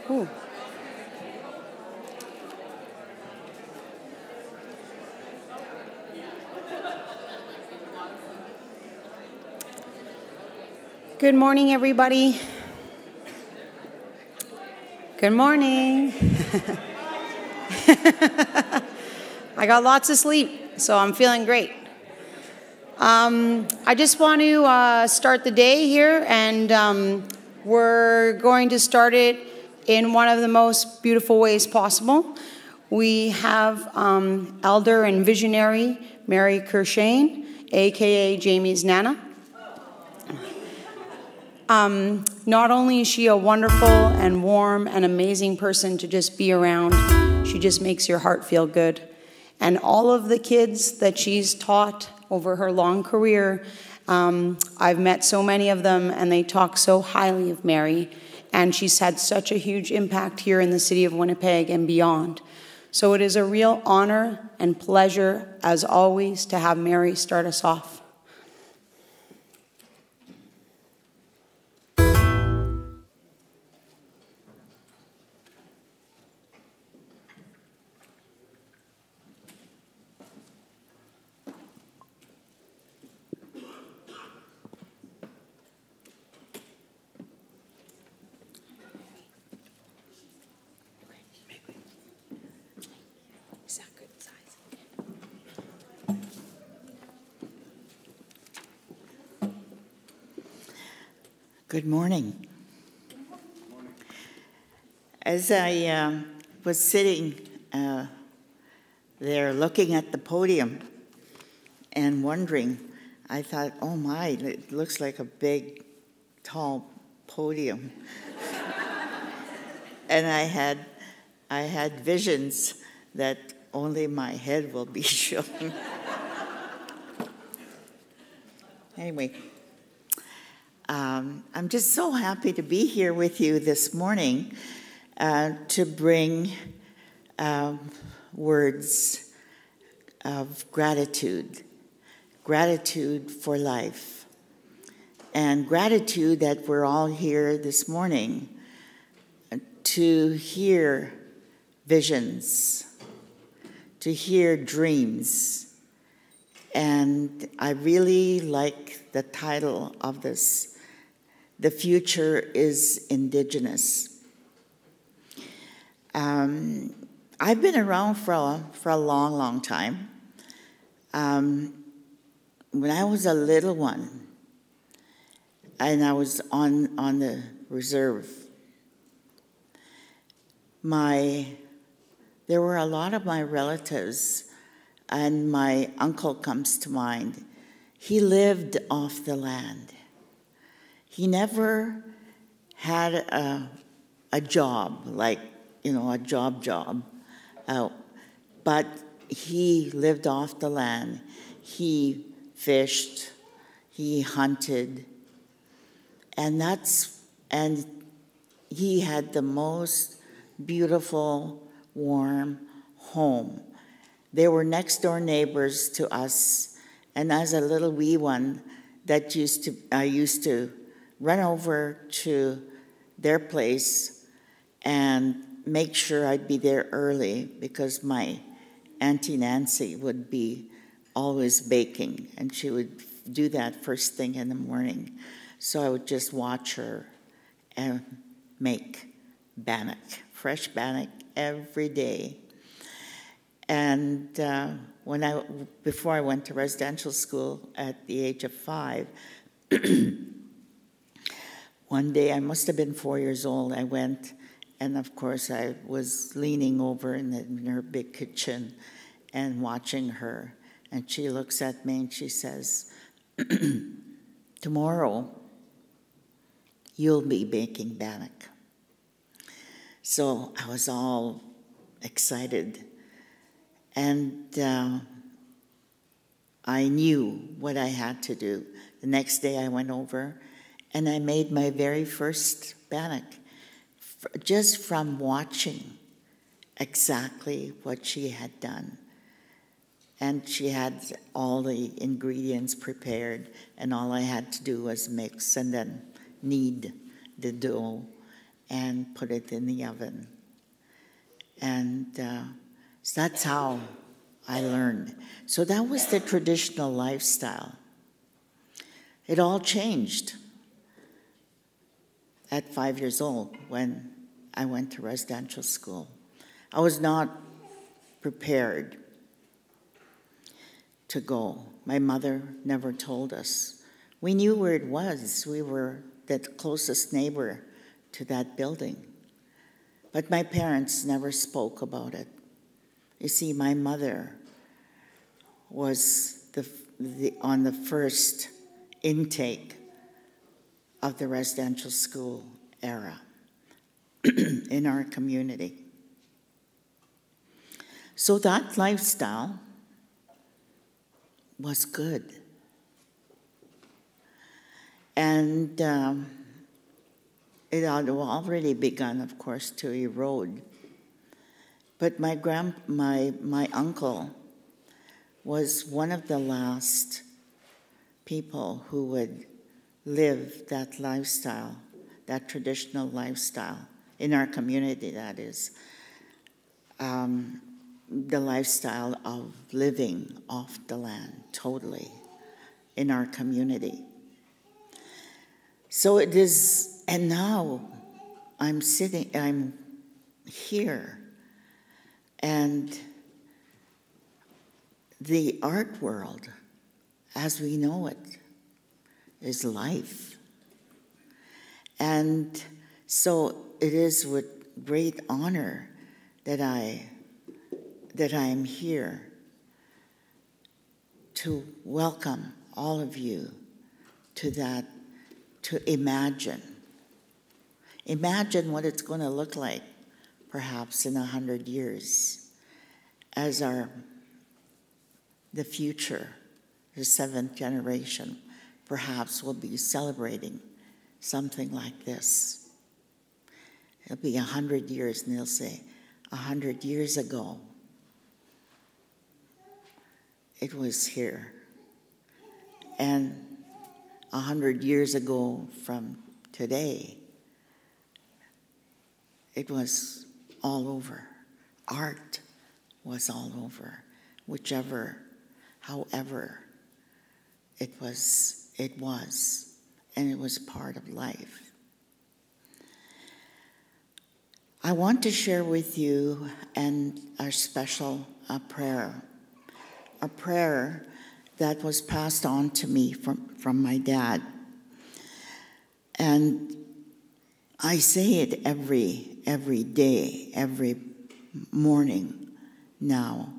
Ooh. Good morning, everybody. Good morning. I got lots of sleep, so I'm feeling great. I just want to start the day here, and we're going to start it in one of the most beautiful ways possible. We have elder and visionary Mary Courchene, aka Jaimie's Nana. Not only is she a wonderful and warm and amazing person to just be around, she just makes your heart feel good. And all of the kids that she's taught over her long career, I've met so many of them, and they talk so highly of Mary. And she's had such a huge impact here in the city of Winnipeg and beyond. So it is a real honor and pleasure, as always, to have Mary start us off. Good morning. As I was sitting there looking at the podium and wondering, I thought, oh my, it looks like a big, tall podium. And I had visions that only my head will be showing. Anyway. I'm just so happy to be here with you this morning to bring words of gratitude for life, and gratitude that we're all here this morning to hear visions, to hear dreams. And I really like the title of this. The future is Indigenous. I've been around for a long, long time. When I was a little one, and I was on the reserve, there were a lot of my relatives, and my uncle comes to mind. He lived off the land. He never had a job, like, a job, but he lived off the land. He fished, he hunted, and he had the most beautiful, warm home. They were next door neighbors to us, and as a little wee one, I used to run over to their place and make sure I'd be there early, because my Auntie Nancy would be always baking, and she would do that first thing in the morning. So I would just watch her and make bannock, fresh bannock every day. And before I went to residential school at the age of 5, one day, I must have been 4 years old, I went, and of course I was leaning over in her big kitchen and watching her. And she looks at me and she says, tomorrow you'll be baking bannock. So I was all excited. And I knew what I had to do. The next day I went over and I made my very first bannock just from watching exactly what she had done. And she had all the ingredients prepared, and all I had to do was mix and then knead the dough and put it in the oven. And so that's how I learned. So that was the traditional lifestyle. It all changed at 5 years old when I went to residential school. I was not prepared to go. My mother never told us. We knew where it was. We were the closest neighbor to that building. But my parents never spoke about it. You see, my mother was on the first intake of the residential school era in our community. So that lifestyle was good. And it had already begun, of course, to erode. But my uncle was one of the last people who would live that lifestyle, that traditional lifestyle, in our community, that is. The lifestyle of living off the land, totally, in our community. So it is, and now I'm here, and the art world, as we know it, is life. And so it is with great honor that I am here to welcome all of you to that, to imagine what it's going to look like perhaps in 100 years as the future, the seventh generation, perhaps will be celebrating something like this. It'll be 100 years and they'll say, 100 years ago, it was here. And 100 years ago from today, it was all over. Art was all over. However, it was, and it was part of life. I want to share with you our special prayer. A prayer that was passed on to me from my dad. And I say it every day, every morning now.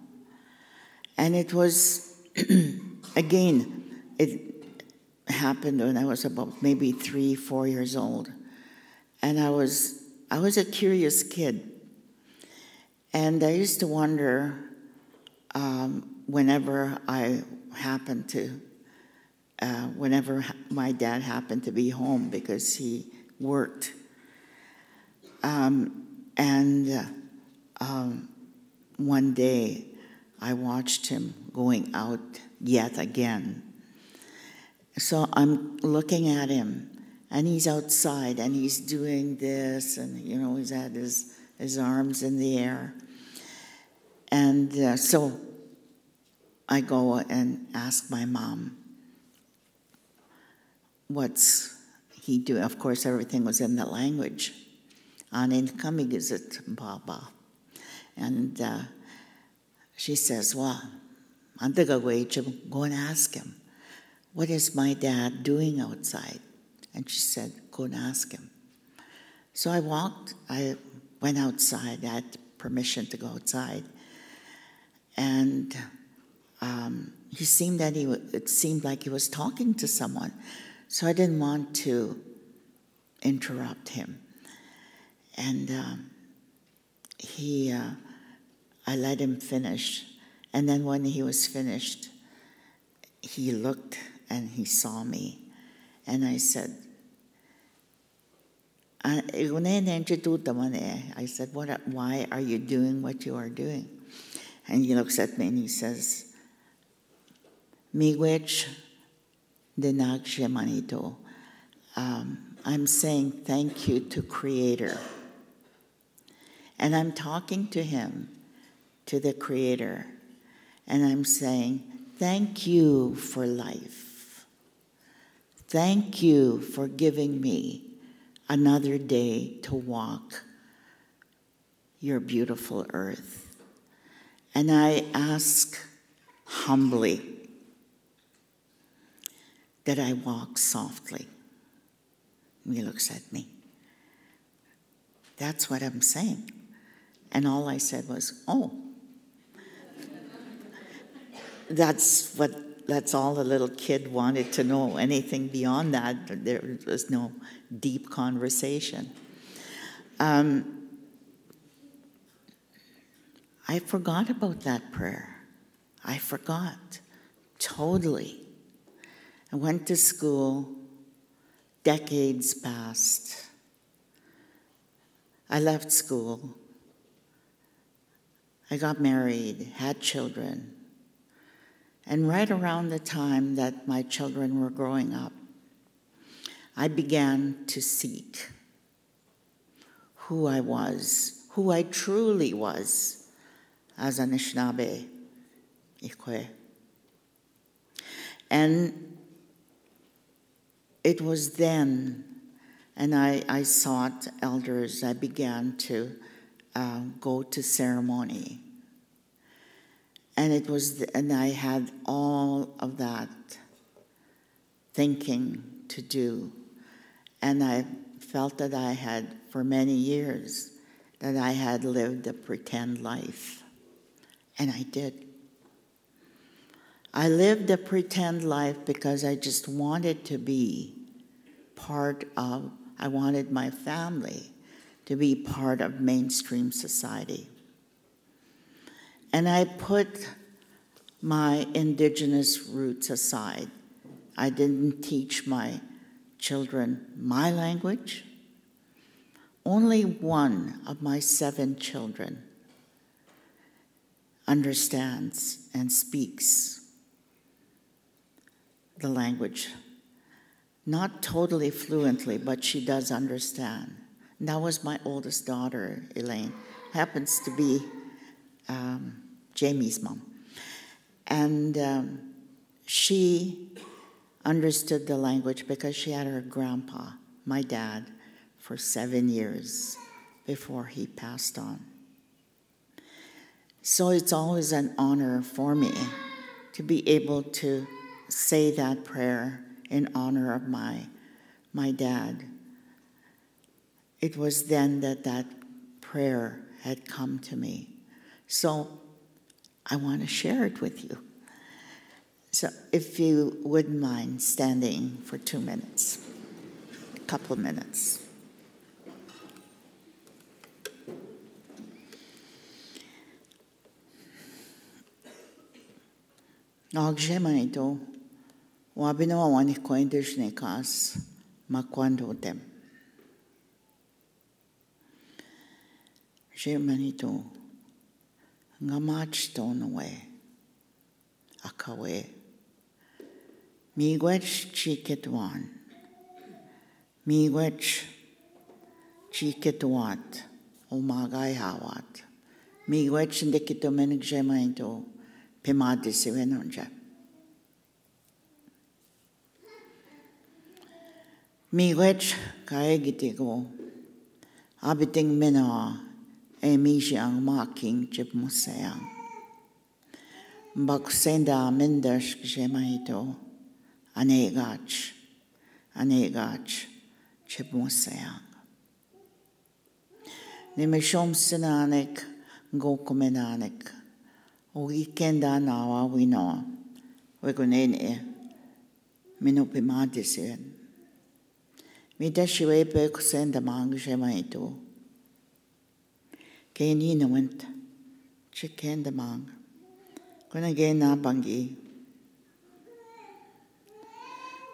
And it was, again, it happened when I was about maybe 3-4 years old. And I was a curious kid. And I used to wonder, whenever my dad happened to be home because he worked. One day I watched him going out yet again. So I'm looking at him, and he's outside, and he's doing this, and he's had his arms in the air. And so I go and ask my mom, what's he doing? Of course, everything was in the language. And she says, well, go and ask him. What is my dad doing outside? And she said, go and ask him. So I went outside. I had permission to go outside. And it seemed like he was talking to someone. So I didn't want to interrupt him. And I let him finish. And then when he was finished, he looked and he saw me. And I said, I said, why are you doing what you are doing? And he looks at me and he says, Miigwech de nag siya manito. I'm saying thank you to Creator. And I'm talking to him, to the Creator, and I'm saying, thank you for life. Thank you for giving me another day to walk your beautiful earth. And I ask humbly that I walk softly. He looks at me. That's what I'm saying. And all I said was, oh. That's all a little kid wanted to know. Anything beyond that, there was no deep conversation. I forgot about that prayer. I forgot, totally. I went to school, decades passed. I left school. I got married, had children. And right around the time that my children were growing up, I began to seek who I was, who I truly was as Anishinaabe Ikwe. And it was then, and I sought elders, I began to go to ceremony. And and I had all of that thinking to do. And I felt that I had, for many years, that I had lived a pretend life. And I did. I lived a pretend life because I just wanted to be I wanted my family to be part of mainstream society. And I put my indigenous roots aside. I didn't teach my children my language. Only one of my 7 children understands and speaks the language. Not totally fluently, but she does understand. And that was my oldest daughter, Elaine. Happens to be Jaimie's mom. And she understood the language because she had her grandpa, my dad, for 7 years before he passed on. So it's always an honor for me to be able to say that prayer in honor of my dad. It was then that prayer had come to me. So I want to share it with you. So if you wouldn't mind standing for 2 minutes, a couple of minutes. Jaimie, wabino wani koindish nekas makwando dem. Jaimie ngamach tonawe akawe miigwech chiketwan miigwech chiketwat omagay hawat miigwech ndikitomenik Jaimie pimadisivenonja. Miigwech kaegitigo abiting mena emisiang making chip musayang. Baksenda mendash Jaimie anegach chip musayang. Nimishom sinanek gokumenanek. Weekenda nawa wino wegunene minupimadisian. Midashiwe pekusenda mang Jaimie Kainina went chicken the mang. Gonna gain na bangi.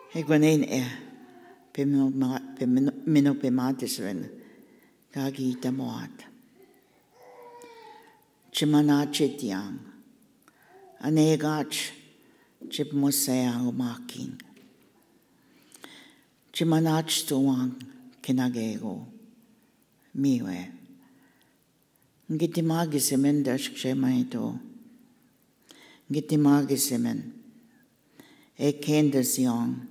He gonna minupimatisrin. Gagi tamoat. Chimana chitiang. Anegach chip musayang umaking. Chimanach tuwang kinagego miwe. Ngitimagisimen dashkshemaito. Ngitimagisimen. Kendas young.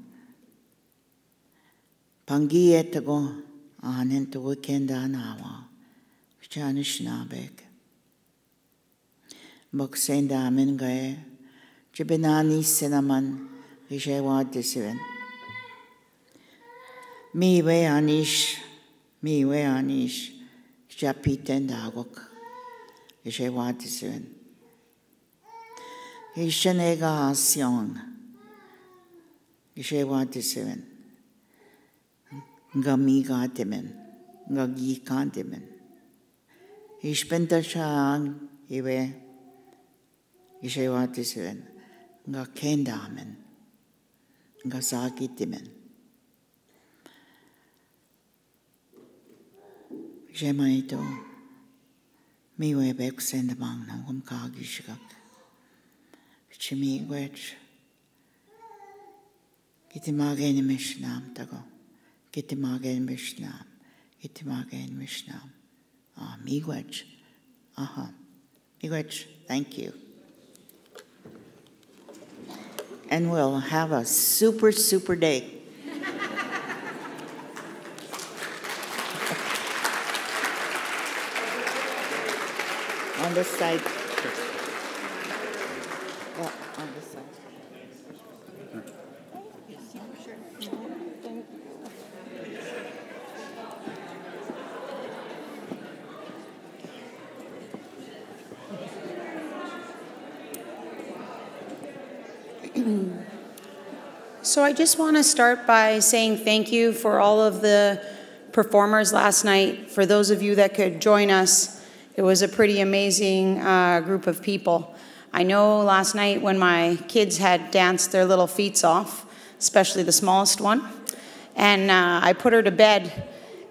Pangietago anentugo kenda nawa. Chanishnabek. Boksenda amengae. Chibenani cinnamon. Vishewa disiven. Miwe anish. Japitendagok. Vishewa disiven. Ishanega asyong. Vishewa disiven. Ngamiga dimen. Ngagi dimen. Ich bin der Schang, Iwe, ich erwarte sie, nga Kendamen, nga Sagitimen. Jaimie, miwe bek sendamang nang Kagishak. Chimi wedge. Gitimagen Mishnam tago. Gitimagen Mishnam. Gitimagen Mishnam. Miigwech. Miigwech, thank you. And we'll have a super, super day. On this side. On this side. So I just want to start by saying thank you for all of the performers last night. For those of you that could join us, it was a pretty amazing group of people. I know last night when my kids had danced their little feet off, especially the smallest one, and I put her to bed,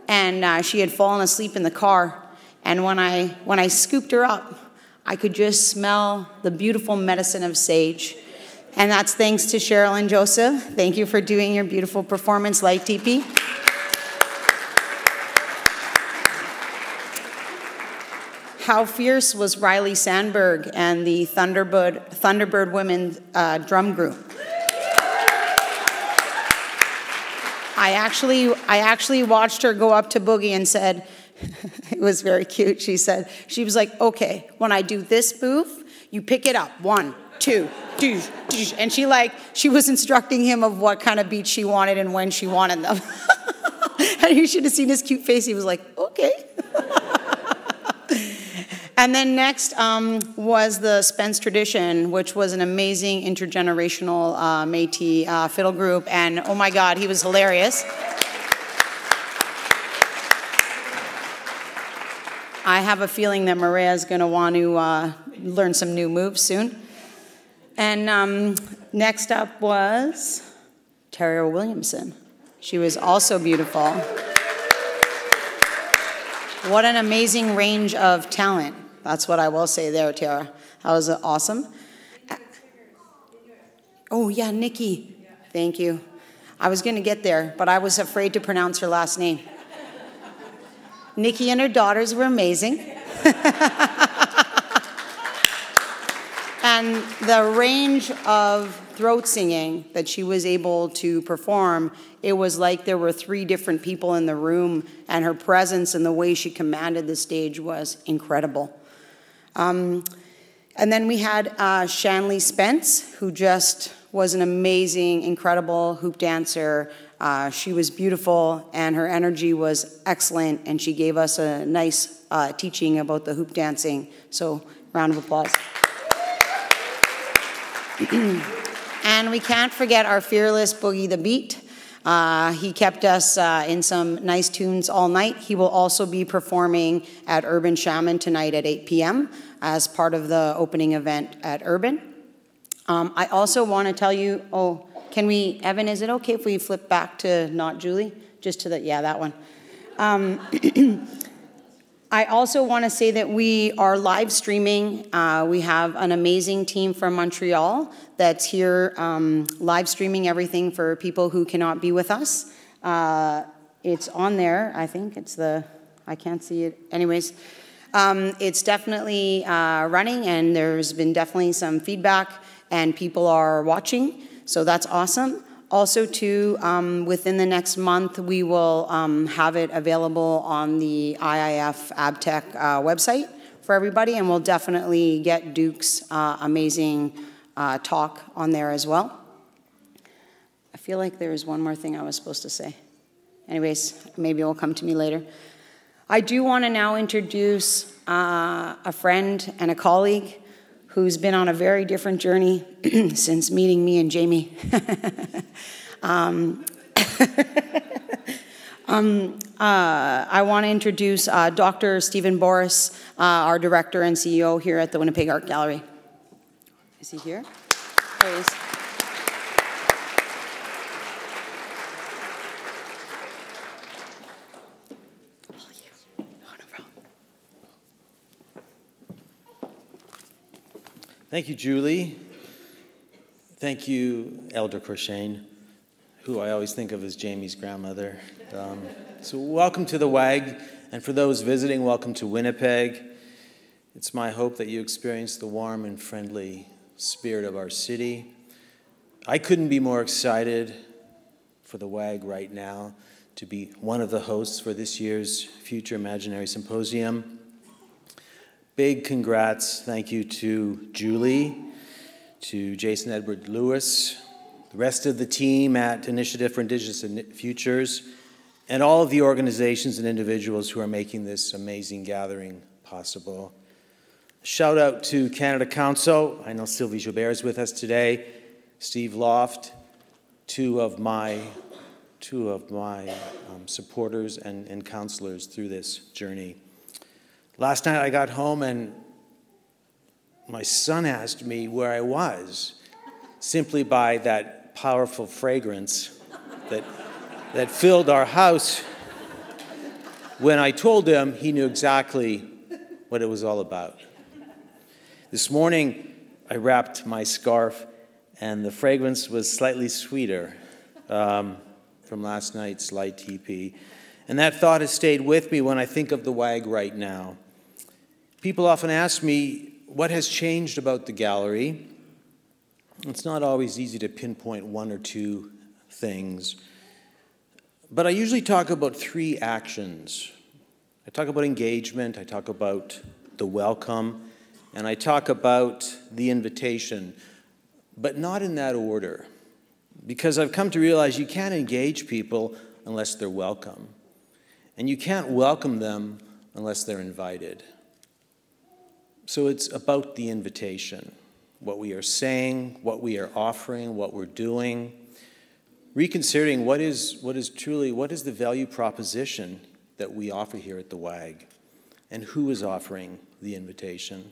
and she had fallen asleep in the car. And when I scooped her up, I could just smell the beautiful medicine of sage. And that's thanks to Cheryl and Joseph. Thank you for doing your beautiful performance, Light TP. How fierce was Riley Sandberg and the Thunderbird Women drum group. I actually watched her go up to Boogie and said, it was very cute. She was like, okay, when I do this move, you pick it up. 1, 2, and she was instructing him of what kind of beats she wanted and when she wanted them. And you should have seen his cute face. He was like, okay. And then next was the Spence Tradition, which was an amazing intergenerational Métis fiddle group. And oh my God, he was hilarious. I have a feeling that Maria is going to want to learn some new moves soon. And next up was Tario Williamson. She was also beautiful. What an amazing range of talent. That's what I will say there, Tara. That was awesome. Oh, yeah, Nikki. Thank you. I was going to get there, but I was afraid to pronounce her last name. Nikki and her daughters were amazing. And the range of throat singing that she was able to perform, it was like there were 3 different people in the room, and her presence and the way she commanded the stage was incredible. And then we had Shanley Spence, who just was an amazing, incredible hoop dancer. She was beautiful, and her energy was excellent, and she gave us a nice teaching about the hoop dancing. So, round of applause. And we can't forget our fearless Boogie the Beat. He kept us in some nice tunes all night. He will also be performing at Urban Shaman tonight at 8 p.m. as part of the opening event at Urban. I also want to tell you, Evan, is it okay if we flip back to not Julie? Just to that one. I also want to say that we are live streaming. We have an amazing team from Montreal that's here live streaming everything for people who cannot be with us. It's on there, I think. I can't see it. Anyways, it's definitely running, and there's been definitely some feedback, and people are watching, so that's awesome. Also, too, within the next month, we will have it available on the IIF AbTech website for everybody, and we'll definitely get Duke's amazing talk on there as well. I feel like there was one more thing I was supposed to say. Anyways, maybe it will come to me later. I do want to now introduce a friend and a colleague who's been on a very different journey since meeting me and Jaimie. I want to introduce Dr. Stephen Borys, our director and CEO here at the Winnipeg Art Gallery. Is he here? There he is. Thank you, Julie. Thank you, Elder Courchene, who I always think of as Jaimie's grandmother. So welcome to the WAG, and for those visiting, welcome to Winnipeg. It's my hope that you experience the warm and friendly spirit of our city. I couldn't be more excited for the WAG right now to be one of the hosts for this year's Future Imaginary Symposium. Big congrats, thank you to Julie, to Jason Edward Lewis, the rest of the team at Initiative for Indigenous Futures, and all of the organizations and individuals who are making this amazing gathering possible. Shout out to Canada Council. I know Sylvie Joubert is with us today. Steve Loft, two of my supporters and counselors through this journey. Last night I got home and my son asked me where I was, simply by that powerful fragrance that filled our house. When I told him, he knew exactly what it was all about. This morning I wrapped my scarf and the fragrance was slightly sweeter from last night's light teepee. And that thought has stayed with me when I think of the WAG right now. People often ask me, what has changed about the gallery? It's not always easy to pinpoint one or two things, but I usually talk about three actions. I talk about engagement, I talk about the welcome, and I talk about the invitation, but not in that order, because I've come to realize you can't engage people unless they're welcome, and you can't welcome them unless they're invited. So it's about the invitation, what we are saying, what we are offering, what we're doing, reconsidering what is the value proposition that we offer here at the WAG, and who is offering the invitation.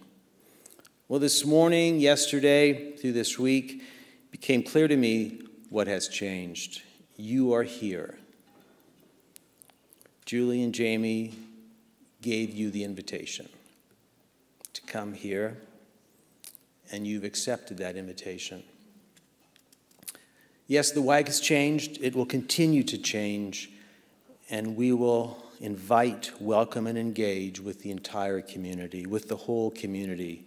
Well, this morning, yesterday, through this week, it became clear to me what has changed. You are here. Julie and Jaimie gave you the invitation to come here, and you've accepted that invitation. Yes, the WAG has changed. It will continue to change, and we will invite, welcome, and engage with the entire community, with the whole community.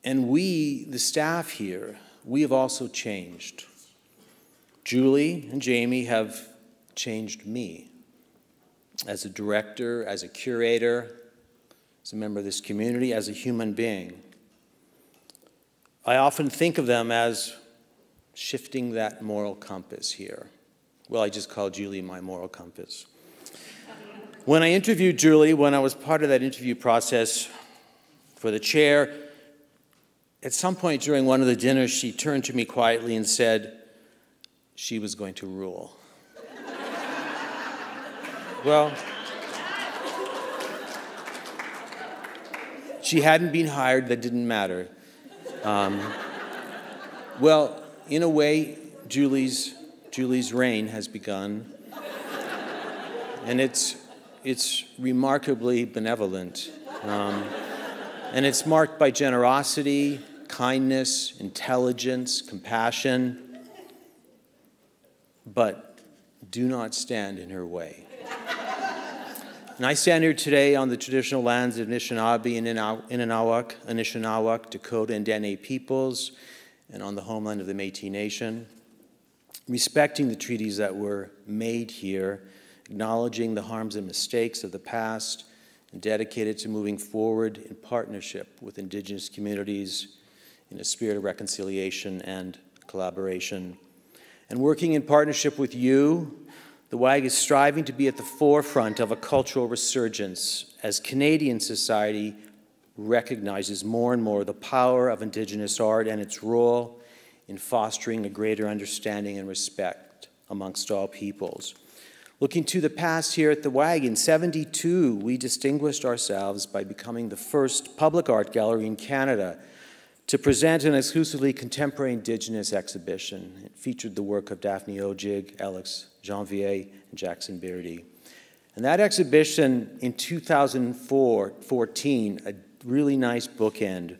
And we, the staff here, we have also changed. Julie and Jaimie have changed me as a director, as a curator, as a member of this community, as a human being. I often think of them as shifting that moral compass here. Well, I just call Julie my moral compass. When I interviewed Julie, when I was part of that interview process for the chair, at some point during one of the dinners, she turned to me quietly and said she was going to rule. Well, she hadn't been hired, that didn't matter. Well, in a way, Julie's reign has begun, and it's remarkably benevolent, and it's marked by generosity, kindness, intelligence, compassion, but do not stand in her way. And I stand here today on the traditional lands of Anishinaabe and Anishinaabe, Dakota, and Dene peoples, and on the homeland of the Métis Nation, respecting the treaties that were made here, acknowledging the harms and mistakes of the past, and dedicated to moving forward in partnership with Indigenous communities in a spirit of reconciliation and collaboration. And working in partnership with you, the WAG is striving to be at the forefront of a cultural resurgence as Canadian society recognizes more and more the power of Indigenous art and its role in fostering a greater understanding and respect amongst all peoples. Looking to the past here at the WAG, in 1972, we distinguished ourselves by becoming the first public art gallery in Canada to present an exclusively contemporary Indigenous exhibition. It featured the work of Daphne Odjick, Alex Janvier, and Jackson Beardy. And that exhibition in 2014, a really nice bookend.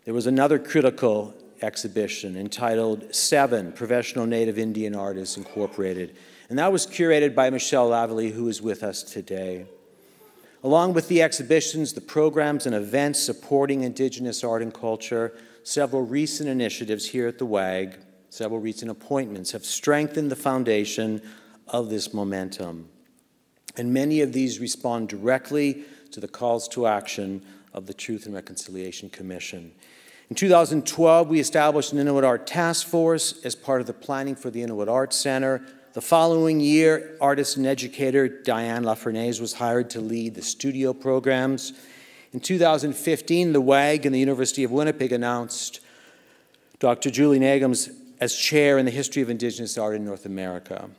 There was another critical exhibition entitled 7 Professional Native Indian Artists Incorporated. And that was curated by Michelle Lavallee, who is with us today. Along with the exhibitions, the programs and events supporting Indigenous art and culture, several recent initiatives here at the WAG, several recent appointments have strengthened the foundation of this momentum. And many of these respond directly to the calls to action of the Truth and Reconciliation Commission. In 2012, we established an Inuit Art Task Force as part of the planning for the Inuit Arts Center. The following year, artist and educator Diane LaFernaise was hired to lead the studio programs. In 2015, the WAG and the University of Winnipeg announced Dr. Julie Nagam as chair in the history of Indigenous art in North America.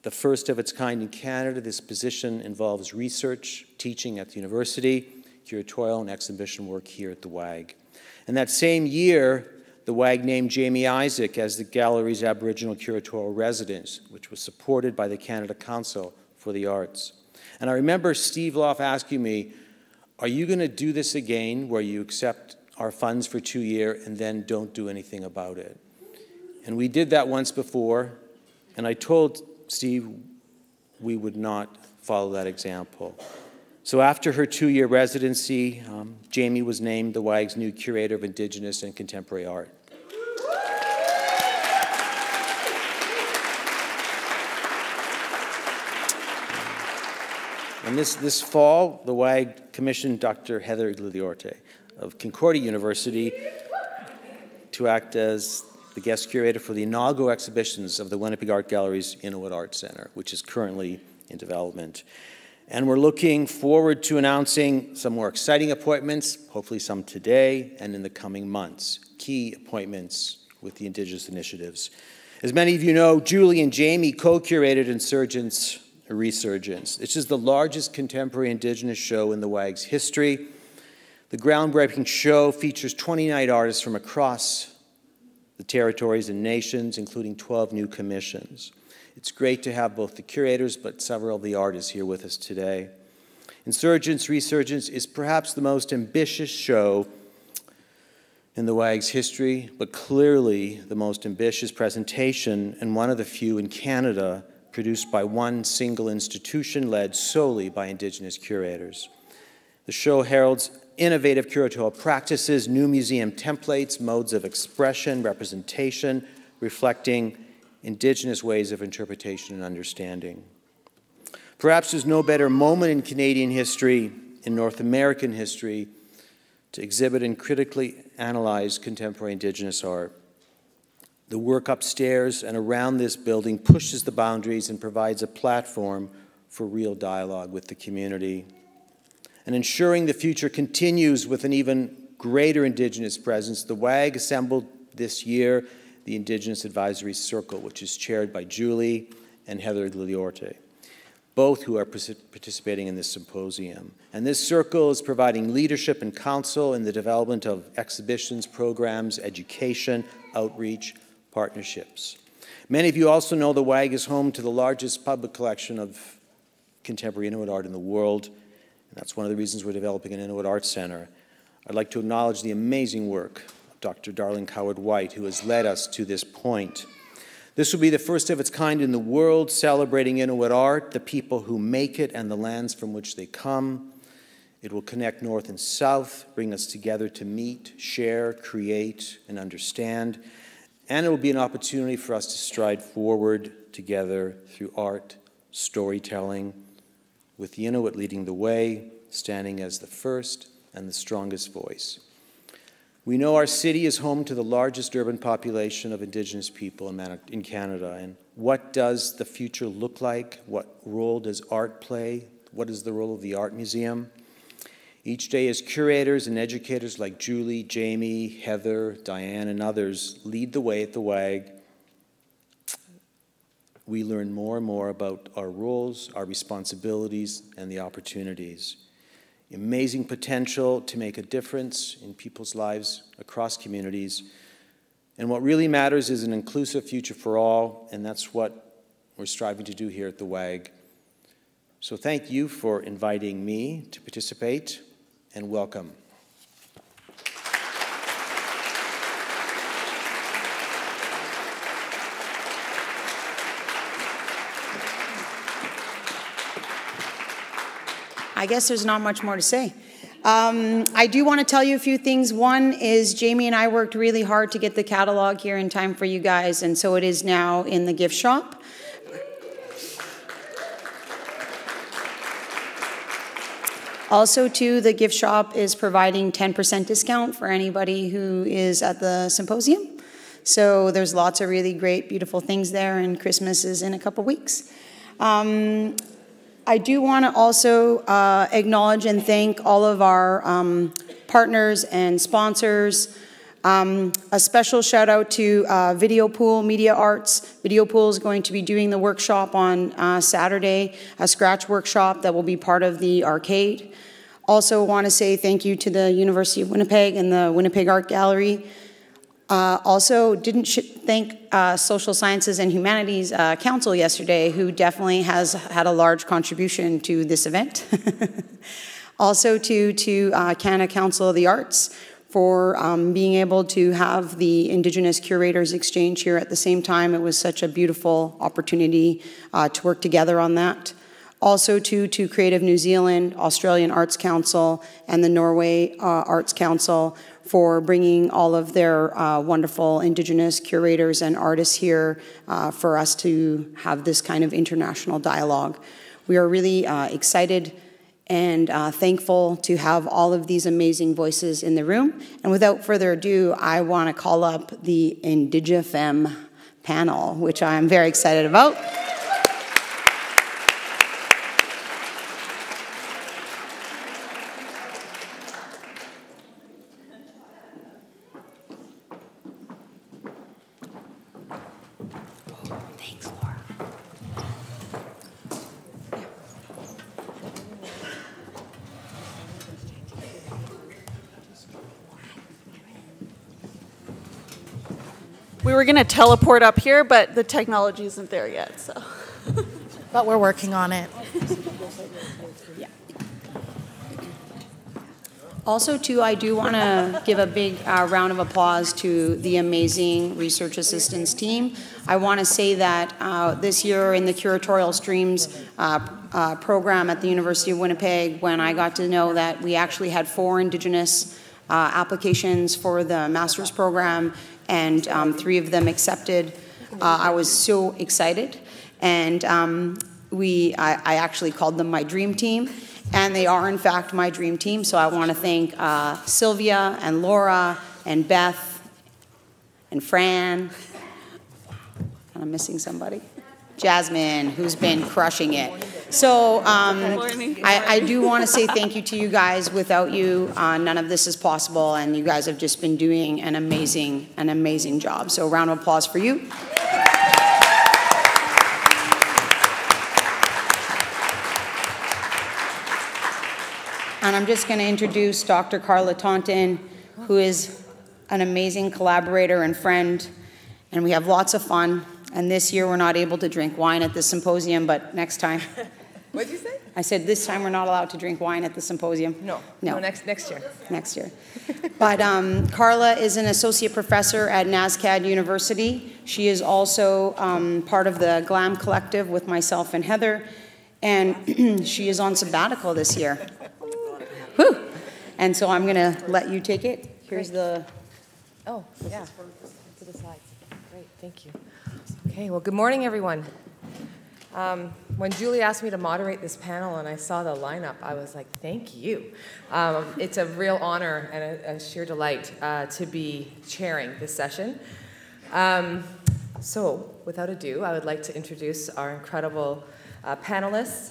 The first of its kind in Canada, this position involves research, teaching at the university, curatorial and exhibition work here at the WAG. And that same year, the WAG named Jaimie Isaac as the gallery's Aboriginal curatorial resident, which was supported by the Canada Council for the Arts. And I remember Steve Loff asking me, are you going to do this again where you accept our funds for 2 years and then don't do anything about it? And we did that once before, and I told Steve we would not follow that example. So after her 2-year residency, Jaimie was named the WAG's new Curator of Indigenous and Contemporary Art. And this fall, the WAG commissioned Dr. Heather Iglesiorte of Concordia University to act as the guest curator for the inaugural exhibitions of the Winnipeg Art Gallery's Inuit Art Center, which is currently in development. And we're looking forward to announcing some more exciting appointments, hopefully some today and in the coming months, key appointments with the Indigenous initiatives. As many of you know, Julie and Jaimie co-curated Insurgents Resurgence. This is the largest contemporary Indigenous show in the WAG's history. The groundbreaking show features 29 artists from across the territories and nations, including 12 new commissions. It's great to have both the curators, but several of the artists here with us today. Insurgents Resurgence is perhaps the most ambitious show in the WAG's history, but clearly the most ambitious presentation and one of the few in Canada produced by one single institution led solely by Indigenous curators. The show heralds innovative curatorial practices, new museum templates, modes of expression, representation, reflecting Indigenous ways of interpretation and understanding. Perhaps there's no better moment in Canadian history, in North American history, to exhibit and critically analyze contemporary Indigenous art. The work upstairs and around this building pushes the boundaries and provides a platform for real dialogue with the community. And ensuring the future continues with an even greater Indigenous presence, the WAG assembled this year the Indigenous Advisory Circle, which is chaired by Julie and Heather Iglesiorte, both who are participating in this symposium. And this circle is providing leadership and counsel in the development of exhibitions, programs, education, outreach, partnerships. Many of you also know the WAG is home to the largest public collection of contemporary Inuit art in the world, and that's one of the reasons we're developing an Inuit Art Center. I'd like to acknowledge the amazing work Dr. Darling Howard-White, who has led us to this point. This will be the first of its kind in the world, celebrating Inuit art, the people who make it, and the lands from which they come. It will connect North and South, bring us together to meet, share, create, and understand. And it will be an opportunity for us to stride forward together through art, storytelling, with the Inuit leading the way, standing as the first and the strongest voice. We know our city is home to the largest urban population of Indigenous people in Canada. And what does the future look like? What role does art play? What is the role of the Art Museum? Each day as curators and educators like Julie, Jaimie, Heather, Diane, and others lead the way at the WAG, we learn more and more about our roles, our responsibilities, and the opportunities. Amazing potential to make a difference in people's lives across communities. And what really matters is an inclusive future for all, and that's what we're striving to do here at the WAG. So thank you for inviting me to participate, and welcome. I guess there's not much more to say. I do want to tell you a few things. One is Jaimie and I worked really hard to get the catalog here in time for you guys, and so it is now in the gift shop. Also, too, the gift shop is providing 10% discount for anybody who is at the symposium. So there's lots of really great, beautiful things there, and Christmas is in a couple weeks. I do want to also acknowledge and thank all of our partners and sponsors. A special shout out to Video Pool Media Arts. Video Pool is going to be doing the workshop on Saturday, a scratch workshop that will be part of the arcade. Also want to say thank you to the University of Winnipeg and the Winnipeg Art Gallery. Also, didn't thank Social Sciences and Humanities Council yesterday, who definitely has had a large contribution to this event. Also to Canada Council of the Arts for being able to have the Indigenous Curators Exchange here at the same time. It was such a beautiful opportunity to work together on that. Also to Creative New Zealand, Australian Arts Council, and the Norway Arts Council for bringing all of their wonderful Indigenous curators and artists here for us to have this kind of international dialogue. We are really excited and thankful to have all of these amazing voices in the room. And without further ado, I want to call up the IndigeFem panel, which I'm very excited about. We were going to teleport up here, but the technology isn't there yet, so. But we're working on it. Yeah. Also, too, I do want to give a big round of applause to the amazing research assistance team. I want to say that this year in the curatorial streams program at the University of Winnipeg, when I got to know that we actually had 4 Indigenous applications for the master's program, and 3 of them accepted. I was so excited, and I actually called them my dream team, and they are in fact my dream team. So I want to thank Sylvia and Laura and Beth and Fran. I'm missing somebody. Jasmine, who's been crushing it. So I do want to say thank you to you guys. Without you, none of this is possible, and you guys have just been doing an amazing job. So round of applause for you. And I'm just going to introduce Dr. Carla Taunton, who is an amazing collaborator and friend, and we have lots of fun. And this year we're not able to drink wine at the symposium, but next time. What did you say? I said this time we're not allowed to drink wine at the symposium. No, next year. Next year. But Carla is an associate professor at NSCAD University. She is also part of the GLAM collective with myself and Heather, and she is on sabbatical this year. Whew. And so I'm going to let you take it. Here's the... Oh, yeah. To the sides. Great, thank you. Okay, well, good morning, everyone. When Julie asked me to moderate this panel and I saw the lineup, I was like, thank you. It's a real honor and a sheer delight to be chairing this session. So, without ado, I would like to introduce our incredible panelists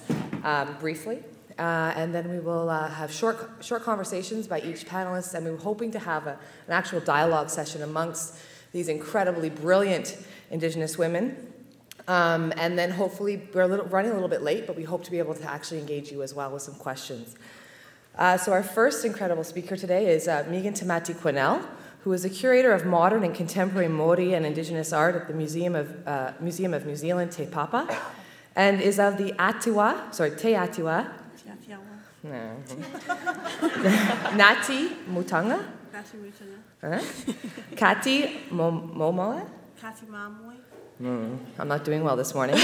briefly. And then we will have short conversations by each panelist, and we're hoping to have an actual dialogue session amongst these incredibly brilliant Indigenous women. And then hopefully, we're running a little bit late, but we hope to be able to actually engage you as well with some questions. So our first incredible speaker today is Megan Tamati-Quennell, who is a curator of modern and contemporary Maori and Indigenous art at the Museum of New Zealand, Te Papa, and is of the Te Atiwa, Ngāti Mutanga, Kati Momoa, Kati Mamoi. I'm not doing well this morning,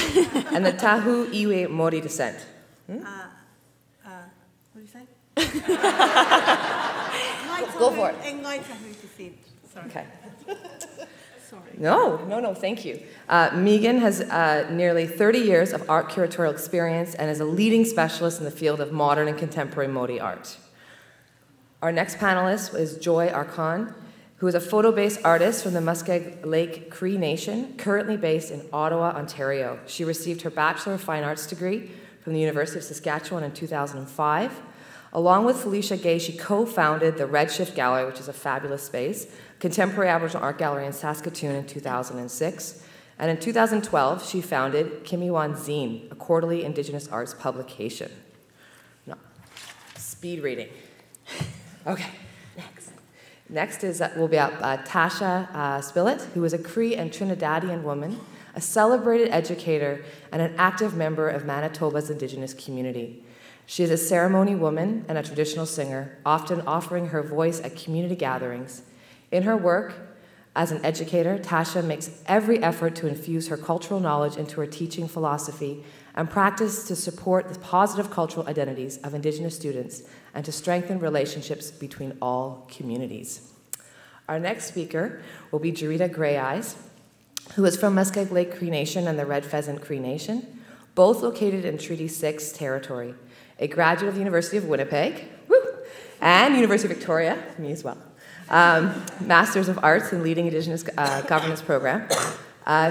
and the Tahu Iwi Maori descent. What do you say? Go for it. And Ngai Tahu descent. Sorry. Okay. Sorry. No, thank you. Megan has nearly 30 years of art curatorial experience and is a leading specialist in the field of modern and contemporary Maori art. Our next panelist is Joi Arcand, who is a photo-based artist from the Muskeg Lake Cree Nation, currently based in Ottawa, Ontario. She received her Bachelor of Fine Arts degree from the University of Saskatchewan in 2005. Along with Felicia Gay, she co-founded the Redshift Gallery, which is a fabulous space, contemporary Aboriginal art gallery in Saskatoon in 2006. And in 2012, she founded Kimiwan Zine, a quarterly Indigenous arts publication. No. Speed reading. Okay, Next will be Tasha Spillett, who is a Cree and Trinidadian woman, a celebrated educator, and an active member of Manitoba's Indigenous community. She is a ceremony woman and a traditional singer, often offering her voice at community gatherings. In her work as an educator, Tasha makes every effort to infuse her cultural knowledge into her teaching philosophy and practice to support the positive cultural identities of Indigenous students and to strengthen relationships between all communities. Our next speaker will be Jarita Greyeyes, who is from Muskeg Lake Cree Nation and the Red Pheasant Cree Nation, both located in Treaty 6 territory. A graduate of the University of Winnipeg, and University of Victoria, me as well. Masters of Arts in Leading Indigenous Governance Program.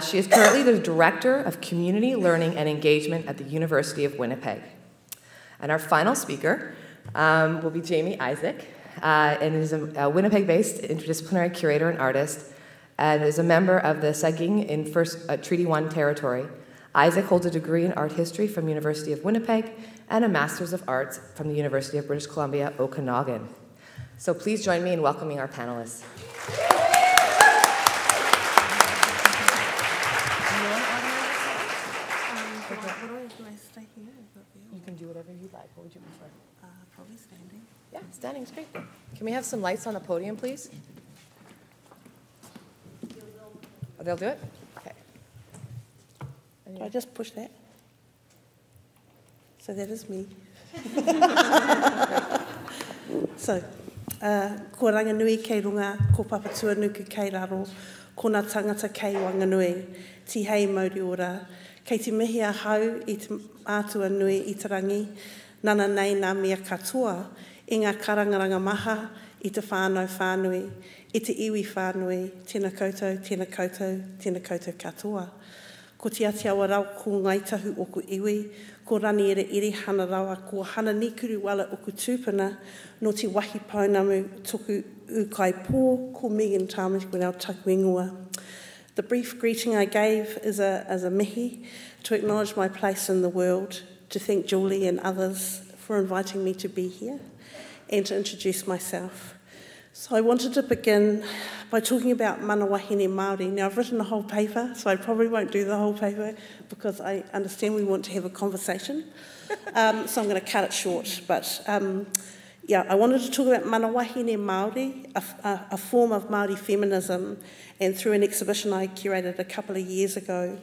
She is currently the Director of Community Learning and Engagement at the University of Winnipeg. And our final speaker will be Jaimie Isaac, and is a Winnipeg-based interdisciplinary curator and artist, and is a member of the Saging in Treaty 1 territory. Isaac holds a degree in art history from University of Winnipeg and a Master's of Arts from the University of British Columbia, Okanagan. So please join me in welcoming our panelists. You can do whatever you like. What would you prefer? Probably standing. Yeah, standing is great. Can we have some lights on the podium, please? Oh, they'll do it? Okay. Do I just push that? So that is me. So, ko ranganui kei runga, ko papatua nuku kei raro, ko nā tangata kei wanganui, ti hei mauri ora, kei te mihi a hau i te ātua nui i te rangi, nana nei nā mea katoa, i ngā karangaranga maha, i te whānau whānui, i te iwi whānui, tēnā koutou, tēnā koutou, tēnā koutou katoa. Ko te ati awa rau ko ngai tahu oku iwi, ko rani ere hana rawa, ko hana nikuru wala oku tūpuna, no te wahi paunamu toku ukai pō, ko Megan Tamati-Quennell taku ingoa. The brief greeting I gave is as a mihi to acknowledge my place in the world, to thank Julie and others for inviting me to be here, and to introduce myself. So I wanted to begin by talking about mana wahine Māori. Now, I've written a whole paper, so I probably won't do the whole paper because I understand we want to have a conversation. So I'm going to cut it short. But yeah, I wanted to talk about mana wahine Māori, a form of Māori feminism, and through an exhibition I curated a couple of years ago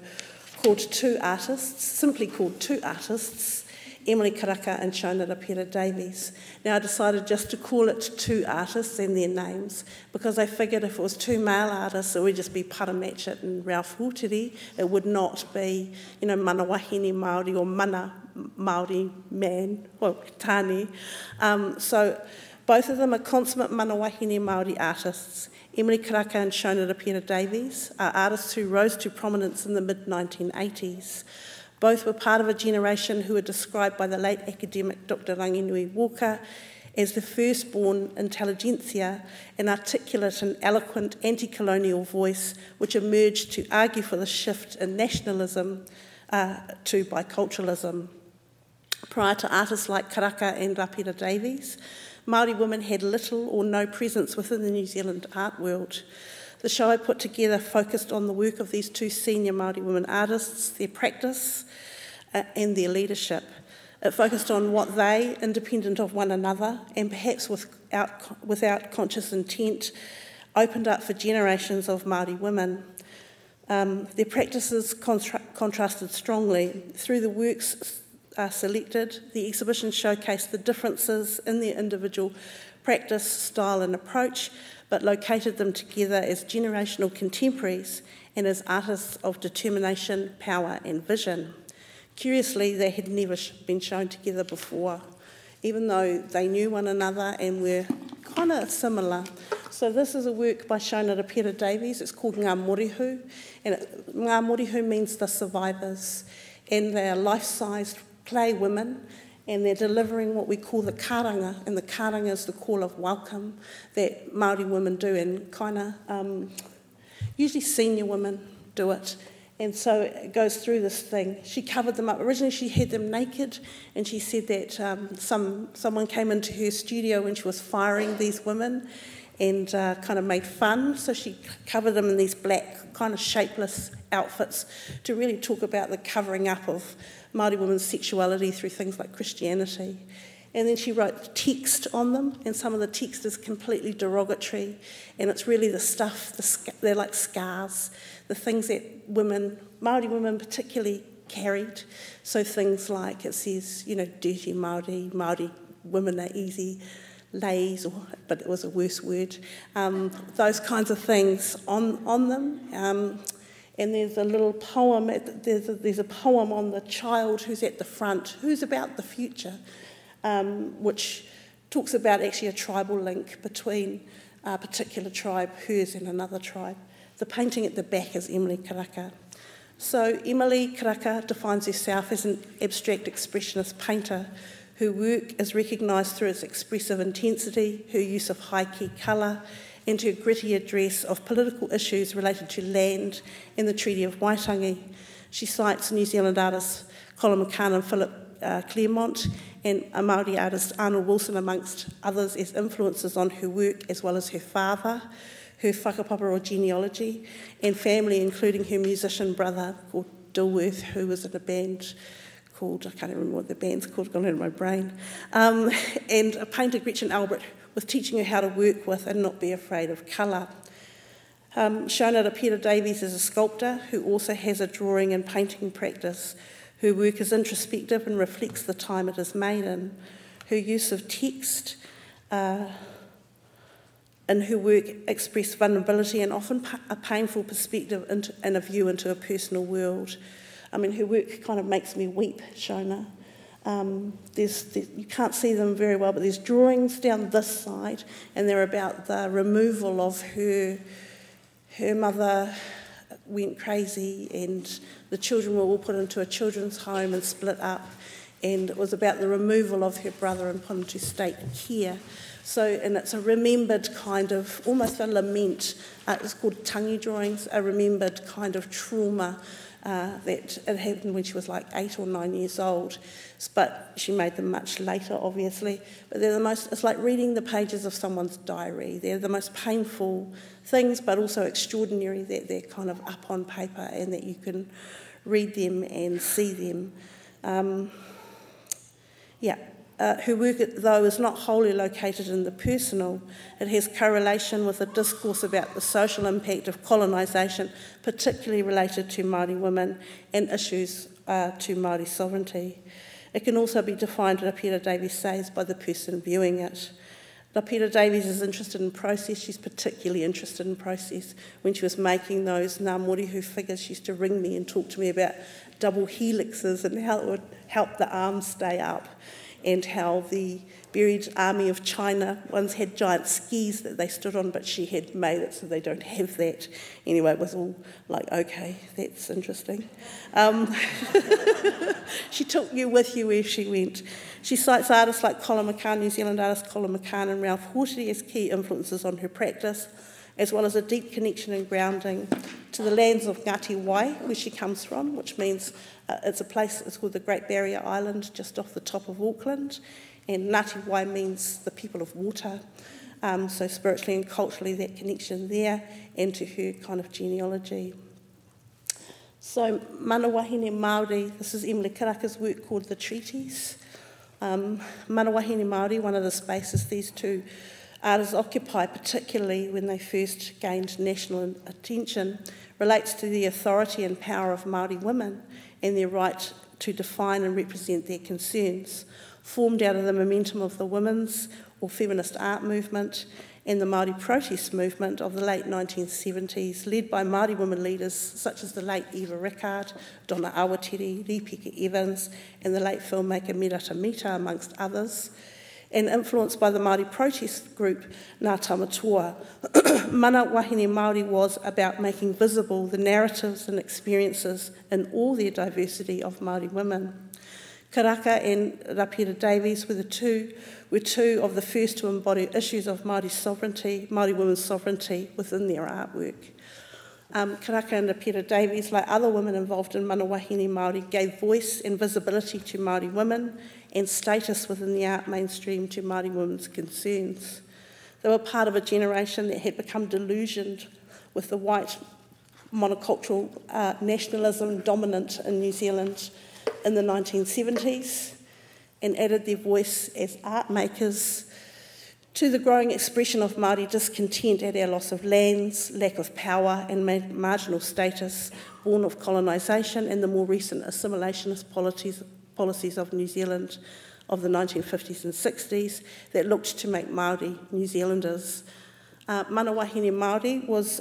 called Two Artists, simply called Two Artists, Emily Karaka and Shona Rapira Davies. Now I decided just to call it Two Artists and their names because I figured if it was two male artists it would just be Paramatchet and Ralph Hūtiri. It would not be, mana wahine Māori or mana Māori man or tāne. So both of them are consummate mana wahine Māori artists. Emily Karaka and Shona Rapira Davies are artists who rose to prominence in the mid-1980s. Both were part of a generation who were described by the late academic Dr. Ranginui Walker as the firstborn intelligentsia, an articulate and eloquent anti-colonial voice which emerged to argue for the shift in nationalism to biculturalism. Prior to artists like Karaka and Rapira Davies, Māori women had little or no presence within the New Zealand art world. The show I put together focused on the work of these two senior Māori women artists, their practice and their leadership. It focused on what they, independent of one another, and perhaps without conscious intent, opened up for generations of Māori women. Their practices contrasted strongly. Through the works selected, the exhibition showcased the differences in their individual practice, style and approach, but located them together as generational contemporaries and as artists of determination, power and vision. Curiously, they had never been shown together before, even though they knew one another and were kind of similar. So this is a work by Shona Rapira Davies. It's called Ngā Morihu, and Ngā Morihu means the survivors, and they are life-sized clay women, and they're delivering what we call the karanga, and the karanga is the call of welcome that Māori women do, and kind of usually senior women do it. And so it goes through this thing. She covered them up. Originally she had them naked, and she said that someone came into her studio when she was firing these women and kind of made fun. So she covered them in these black, kind of shapeless outfits to really talk about the covering up of Māori women's sexuality through things like Christianity. And then she wrote text on them, and some of the text is completely derogatory, and it's really the stuff, they're like scars, the things that women, Māori women particularly, carried. So things like, it says, dirty Māori, Māori women are easy, lays, but it was a worse word, those kinds of things on them. And there's a little poem, there's a poem on the child who's at the front, who's about the future, which talks about actually a tribal link between a particular tribe, hers and another tribe. The painting at the back is Emily Karaka. So Emily Karaka defines herself as an abstract expressionist painter. Her work is recognised through its expressive intensity, her use of high-key colour, and her gritty address of political issues related to land and the Treaty of Waitangi. She cites New Zealand artists Colin McCann and Philip Claremont and a Māori artist Arnold Wilson amongst others as influences on her work, as well as her father, her whakapapa or genealogy, and family, including her musician brother called Dilworth, who was in a band called, I can't remember what the band's called, gone out of my brain, and a painter, Gretchen Albert, with teaching her how to work with and not be afraid of colour. Shona Rapira Davies is a sculptor who also has a drawing and painting practice. Her work is introspective and reflects the time it is made in. Her use of text in her work express vulnerability and often a painful perspective and a view into a personal world. I mean, her work kind of makes me weep, Shona. You can't see them very well, but there's drawings down this side, and they're about the removal of her mother went crazy, and the children were all put into a children's home and split up, and it was about the removal of her brother and put into state care. So, and it's a remembered kind of, almost a lament, it's called tangi drawings, a remembered kind of trauma that it happened when she was like 8 or 9 years old, but she made them much later, obviously. But they're it's like reading the pages of someone's diary. They're the most painful things, but also extraordinary that they're kind of up on paper and that you can read them and see them. Her work, though, is not wholly located in the personal. It has correlation with a discourse about the social impact of colonisation, particularly related to Māori women and issues to Māori sovereignty. It can also be defined, Rapira Davies says, by the person viewing it. Rapira Davies is interested in process. She's particularly interested in process. When she was making those Ngā Morihu figures, she used to ring me and talk to me about double helixes and how it would help the arms stay up, and how the buried army of China once had giant skis that they stood on, but she had made it so they don't have that. Anyway, it was all like, okay, that's interesting. She took you with you where she went. She cites artists like Colin McCann, New Zealand artist Colin McCann and Ralph Horty as key influences on her practice, as well as a deep connection and grounding to the lands of Ngāti Wai, where she comes from, which means it's a place, it's called the Great Barrier Island, just off the top of Auckland, and Ngāti Wai means the people of water, so spiritually and culturally that connection there, and to her kind of genealogy. So Mana Wahine Māori, this is Emily Karaka's work called The Treaties. Mana Wahine Māori, one of the spaces these two artists occupy, particularly when they first gained national attention, relates to the authority and power of Māori women and their right to define and represent their concerns, formed out of the momentum of the women's or feminist art movement and the Māori protest movement of the late 1970s, led by Māori women leaders such as the late Eva Rickard, Donna Awatiri, Ripika Evans, and the late filmmaker Mirata Mita, amongst others, and influenced by the Māori protest group Ngā Tamatoa. Mana Wahine Māori was about making visible the narratives and experiences in all their diversity of Māori women. Karaka and Rapira Davies were two of the first to embody issues of Māori sovereignty, Māori women's sovereignty within their artwork. Karaka and Rapira Davies, like other women involved in Mana Wahine Māori, gave voice and visibility to Māori women and status within the art mainstream to Māori women's concerns. They were part of a generation that had become delusioned with the white monocultural nationalism dominant in New Zealand in the 1970s, and added their voice as art makers to the growing expression of Māori discontent at our loss of lands, lack of power and marginal status born of colonisation and the more recent assimilationist policies of New Zealand of the 1950s and 60s that looked to make Māori New Zealanders. Mana Wahine Māori was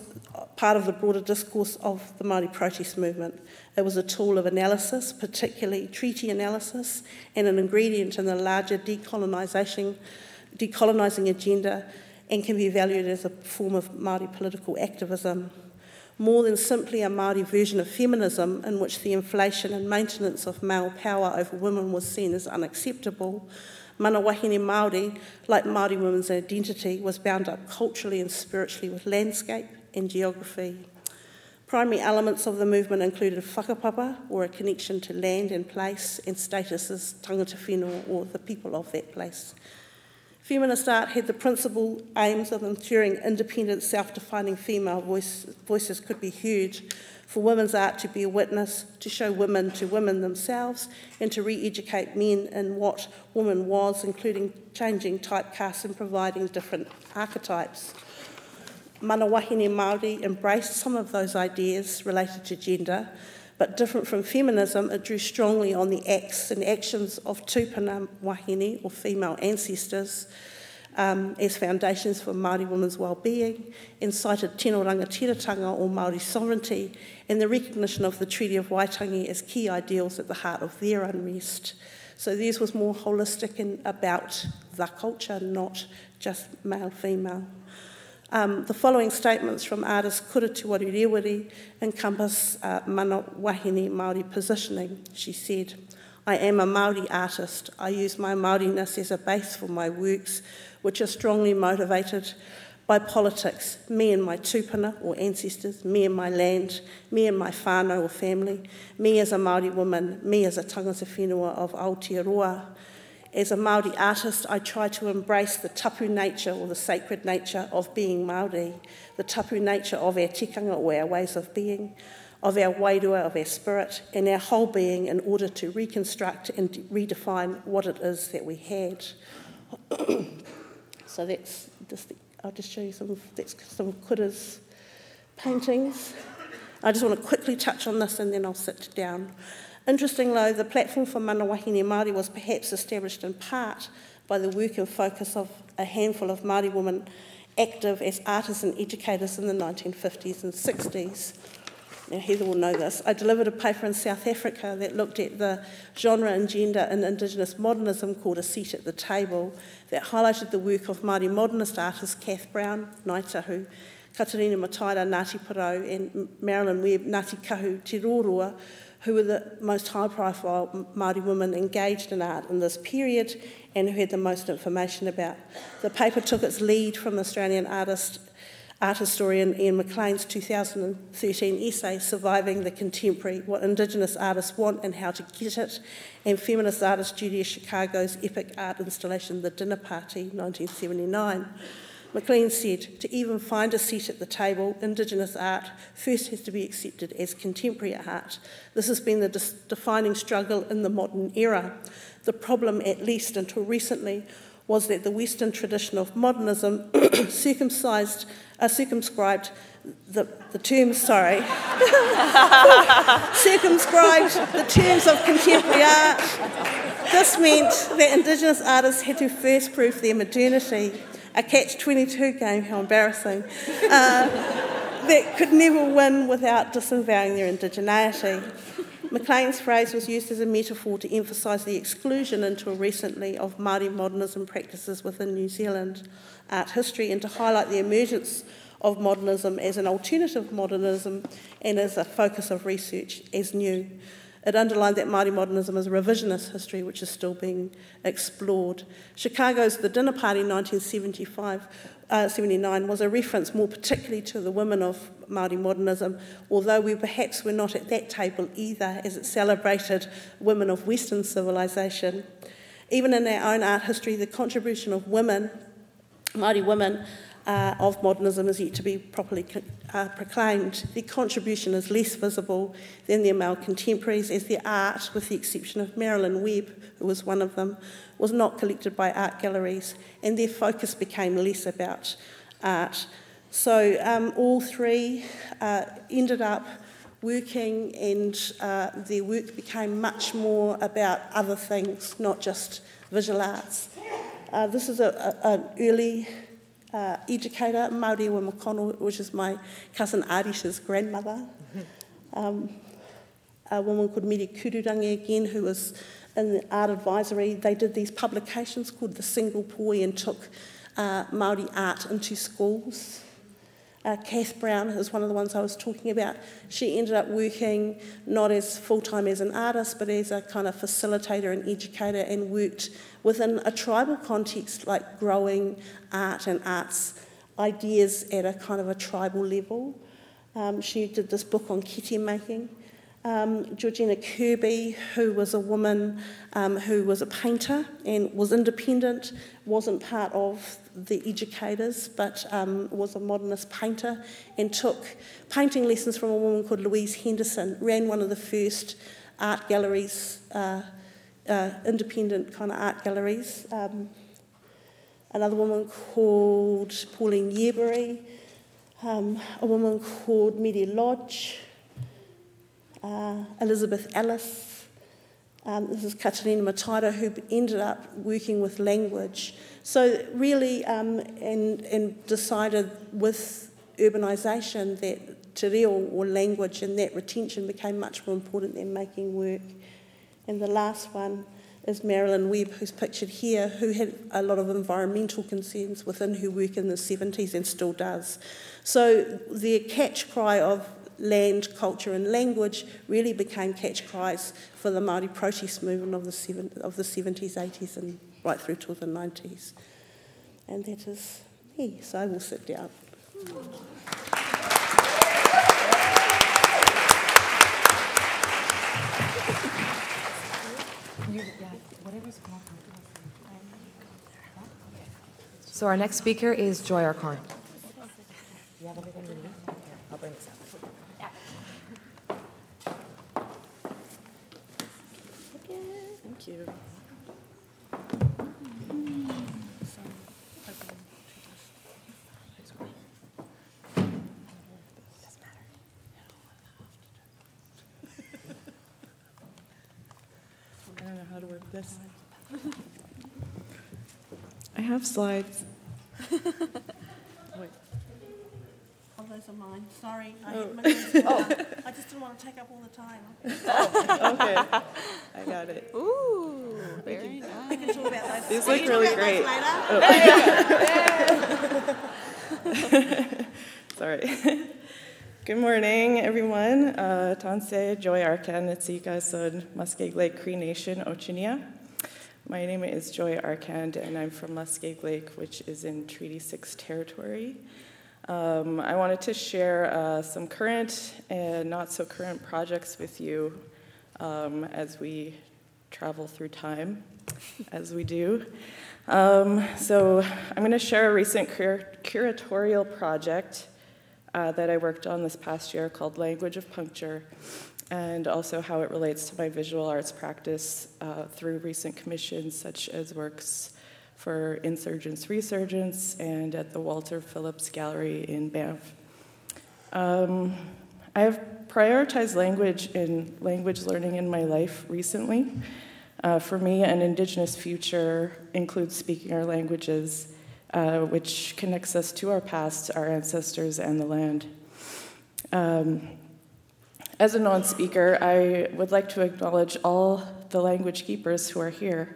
part of the broader discourse of the Māori protest movement. It was a tool of analysis, particularly treaty analysis, and an ingredient in the larger decolonising agenda, and can be valued as a form of Māori political activism. More than simply a Māori version of feminism in which the inflation and maintenance of male power over women was seen as unacceptable, Mana Wahine Māori, like Māori women's identity, was bound up culturally and spiritually with landscape and geography. Primary elements of the movement included whakapapa, or a connection to land and place, and status as tangata whenua, or the people of that place. Feminist art had the principal aims of ensuring independent, self-defining female voices could be heard, for women's art to be a witness, to show women to women themselves, and to re-educate men in what woman was, including changing typecasts and providing different archetypes. Mana Wahine Māori embraced some of those ideas related to gender, but different from feminism, it drew strongly on the acts and actions of tūpuna wahine, or female ancestors, as foundations for Māori women's well-being, and cited tino rangatiratanga, or Māori sovereignty, and the recognition of the Treaty of Waitangi as key ideals at the heart of their unrest. So theirs was more holistic and about the culture, not just male-female. The following statements from artist Kura Tuarurewari encompass Mana Wahine Māori positioning. She said, "I am a Māori artist. I use my Māoriness as a base for my works, which are strongly motivated by politics, me and my tūpuna, or ancestors, me and my land, me and my whānau, or family, me as a Māori woman, me as a tangata whenua of Aotearoa. As a Māori artist, I try to embrace the tapu nature, or the sacred nature of being Māori, the tapu nature of our tikanga, or our ways of being. of our wairua, of our spirit, and our whole being in order to reconstruct and redefine what it is that we had. So that's just, I'll just show you some of Kura's paintings. I just want to quickly touch on this and then I'll sit down. Interestingly, though, the platform for mana wahine Māori was perhaps established in part by the work and focus of a handful of Māori women active as artists and educators in the 1950s and 60s. Now, Heather will know this. I delivered a paper in South Africa that looked at the genre and gender in Indigenous modernism called A Seat at the Table, that highlighted the work of Māori modernist artists Kath Brown, Ngaitahu, Katarina Mataira, Ngāti Porou, and Marilyn Webb, Ngāti Kahu Te Rōroa, who were the most high-profile Māori women engaged in art in this period and who had the most information about. The paper took its lead from Australian art historian Ian McLean's 2013 essay, Surviving the Contemporary, What Indigenous Artists Want and How to Get It, and feminist artist Julia Chicago's epic art installation, The Dinner Party, 1979. McLean said, to even find a seat at the table, Indigenous art first has to be accepted as contemporary art. This has been the defining struggle in the modern era. The problem, at least until recently, was that the Western tradition of modernism circumscribed the terms of contemporary art. This meant that Indigenous artists had to first prove their modernity, a catch-22 game, how embarrassing, that could never win without disavowing their indigeneity. McLean's phrase was used as a metaphor to emphasise the exclusion until recently of Māori modernism practices within New Zealand art history and to highlight the emergence of modernism as an alternative modernism and as a focus of research as new. It underlined that Māori modernism is revisionist history which is still being explored. Chicago's The Dinner Party 1979 was a reference more particularly to the women of Māori modernism, although we perhaps were not at that table either, as it celebrated women of Western civilization. Even in our own art history, the contribution of women, Māori women, of modernism is yet to be properly proclaimed. Their contribution is less visible than their male contemporaries, as their art, with the exception of Marilyn Webb, who was one of them, was not collected by art galleries, and their focus became less about art. So all three ended up working, and their work became much more about other things, not just visual arts. This is an early educator, Māori McConnell, which is my cousin Arisha's grandmother. A woman called Miri Kururangi again, who was in the art advisory. They did these publications called The Single Poi and took Māori art into schools. Kath Brown is one of the ones I was talking about. She ended up working not as full-time as an artist, but as a kind of facilitator and educator, and worked within a tribal context, like growing art and arts ideas at a kind of a tribal level. She did this book on kete making. Georgina Kirby, who was a woman who was a painter and was independent, wasn't part of the educators, but was a modernist painter and took painting lessons from a woman called Louise Henderson, ran one of the first art galleries, independent kind of art galleries. Another woman called Pauline Yebury, a woman called Mary Lodge, Elizabeth Ellis. This is Katarina Mataira, who ended up working with language. So really, and decided with urbanisation that te reo, or language, and that retention became much more important than making work. And the last one is Marilyn Webb, who's pictured here, who had a lot of environmental concerns within her work in the 70s and still does. So the catch cry of land, culture and language really became catch cries for the Māori protest movement of the 70s, 80s and right through to the 90s. And that is me, so I will sit down. So our next speaker is Joi Arcand. Thank you. I don't know how to work this. I have slides. Wait. Oh, those are mine. Sorry. I just didn't want to take up all the time. Okay, I got it. Ooh, very nice. We can talk about those. These look really great. Sorry. Good morning, everyone. Tanse Joi Arcand, Nitsika Sud Muskeg Lake Cree Nation, Ochinia. My name is Joi Arcand, and I'm from Muskeg Lake, which is in Treaty 6 territory. I wanted to share some current and not so current projects with you as we travel through time, as we do. So I'm going to share a recent curatorial project that I worked on this past year called Language of Puncture, and also how it relates to my visual arts practice through recent commissions such as works for Insurgents Resurgence and at the Walter Phillips Gallery in Banff. I have prioritized language and language learning in my life recently. For me, an Indigenous future includes speaking our languages, which connects us to our past, our ancestors, and the land. As a non-speaker, I would like to acknowledge all the language keepers who are here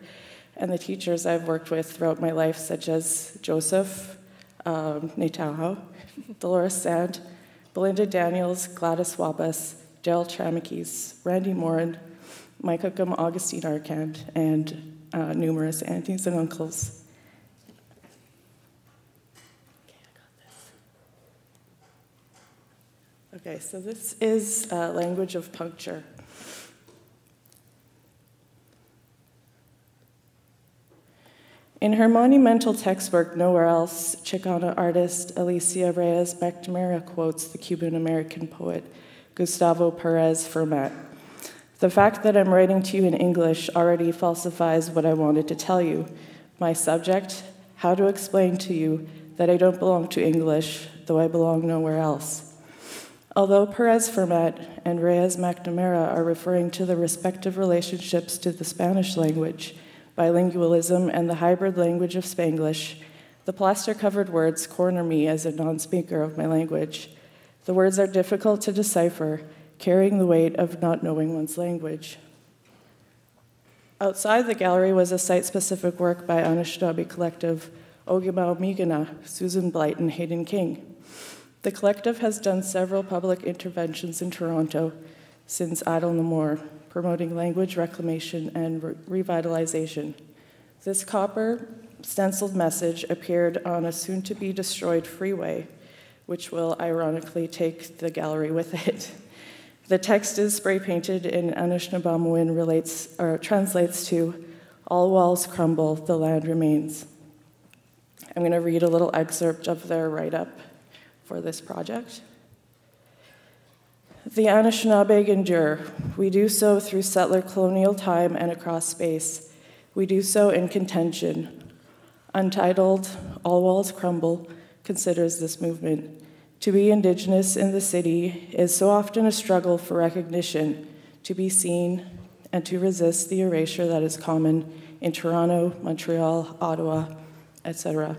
and the teachers I've worked with throughout my life, such as Joseph Netauhau, Dolores Sand, Belinda Daniels, Gladys Wapas, Daryl Tramikis, Randy Morin, Micah Gum Augustine Arcand, and numerous aunties and uncles. Okay, so this is Language of Puncture. In her monumental textwork, Nowhere Else, Chicana artist Alicia Reyes McNamara quotes the Cuban-American poet Gustavo Pérez Fermat. The fact that I'm writing to you in English already falsifies what I wanted to tell you. My subject, how to explain to you that I don't belong to English, though I belong nowhere else. Although Pérez Fermat and Reyes McNamara are referring to the respective relationships to the Spanish language, bilingualism, and the hybrid language of Spanglish, the plaster-covered words corner me as a non-speaker of my language. The words are difficult to decipher, carrying the weight of not knowing one's language. Outside the gallery was a site-specific work by Anishinaabe collective Ogimau Migana, Susan Blight, and Hayden King. The collective has done several public interventions in Toronto since Idle No More, promoting language reclamation and revitalization. This copper stenciled message appeared on a soon-to-be-destroyed freeway, which will ironically take the gallery with it. The text is spray-painted in Anishinaabe translates to, "All walls crumble, the land remains." I'm going to read a little excerpt of their write-up for this project. The Anishinaabe endure. We do so through settler colonial time and across space. We do so in contention. Untitled, All Walls Crumble considers this movement. To be Indigenous in the city is so often a struggle for recognition, to be seen, and to resist the erasure that is common in Toronto, Montreal, Ottawa, etc.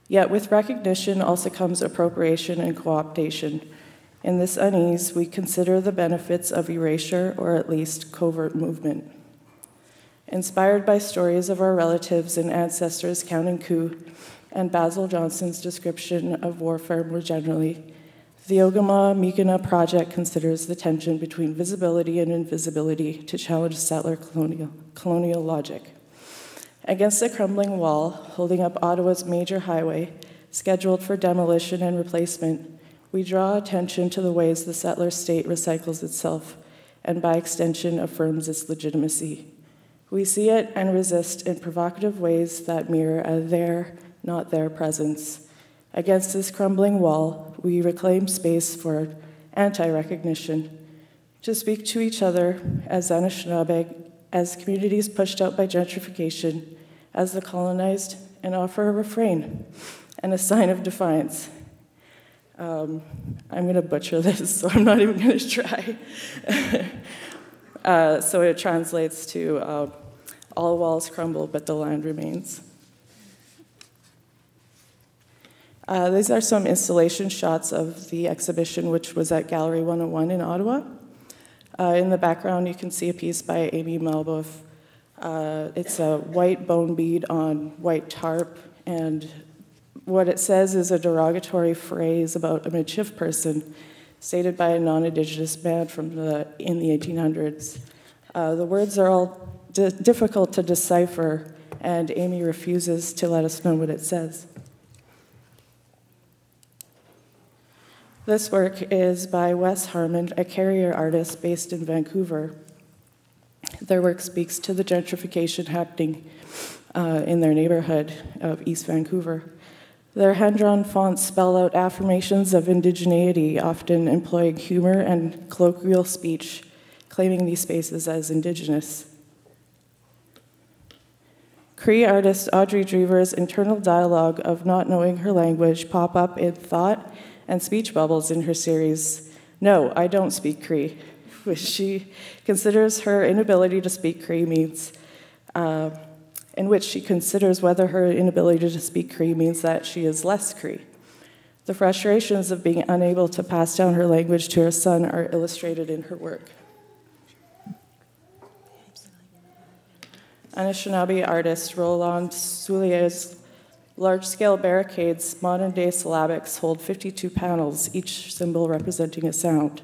Yet with recognition also comes appropriation and co-optation. In this unease, we consider the benefits of erasure, or at least covert movement. Inspired by stories of our relatives and ancestors counting coup, and Basil Johnson's description of warfare more generally, the Ogama Migana Project considers the tension between visibility and invisibility to challenge settler colonial logic. Against a crumbling wall, holding up Ottawa's major highway, scheduled for demolition and replacement, we draw attention to the ways the settler state recycles itself, and by extension affirms its legitimacy. We see it and resist in provocative ways that mirror a there, not their presence. Against this crumbling wall, we reclaim space for anti-recognition, to speak to each other as Anishinaabe as communities pushed out by gentrification, as the colonized, and offer a refrain and a sign of defiance. I'm going to butcher this, so I'm not even going to try. So it translates to all walls crumble, but the land remains. These are some installation shots of the exhibition, which was at Gallery 101 in Ottawa. In the background, you can see a piece by Amy Malboeuf. It's a white bone bead on white tarp, and what it says is a derogatory phrase about a midship person stated by a non-Indigenous man in the 1800s. The words are all difficult to decipher, and Amy refuses to let us know what it says. This work is by Wes Harman, a carrier artist based in Vancouver. Their work speaks to the gentrification happening in their neighborhood of East Vancouver. Their hand-drawn fonts spell out affirmations of indigeneity, often employing humor and colloquial speech, claiming these spaces as Indigenous. Cree artist Audrey Drever's internal dialogue of not knowing her language pop up in thought and speech bubbles in her series, No, I Don't Speak Cree, which she considers her inability to speak Cree means, in which she considers whether her inability to speak Cree means that she is less Cree. The frustrations of being unable to pass down her language to her son are illustrated in her work. Anishinaabe artist Roland Soulier's large-scale barricades, modern-day syllabics, hold 52 panels, each symbol representing a sound.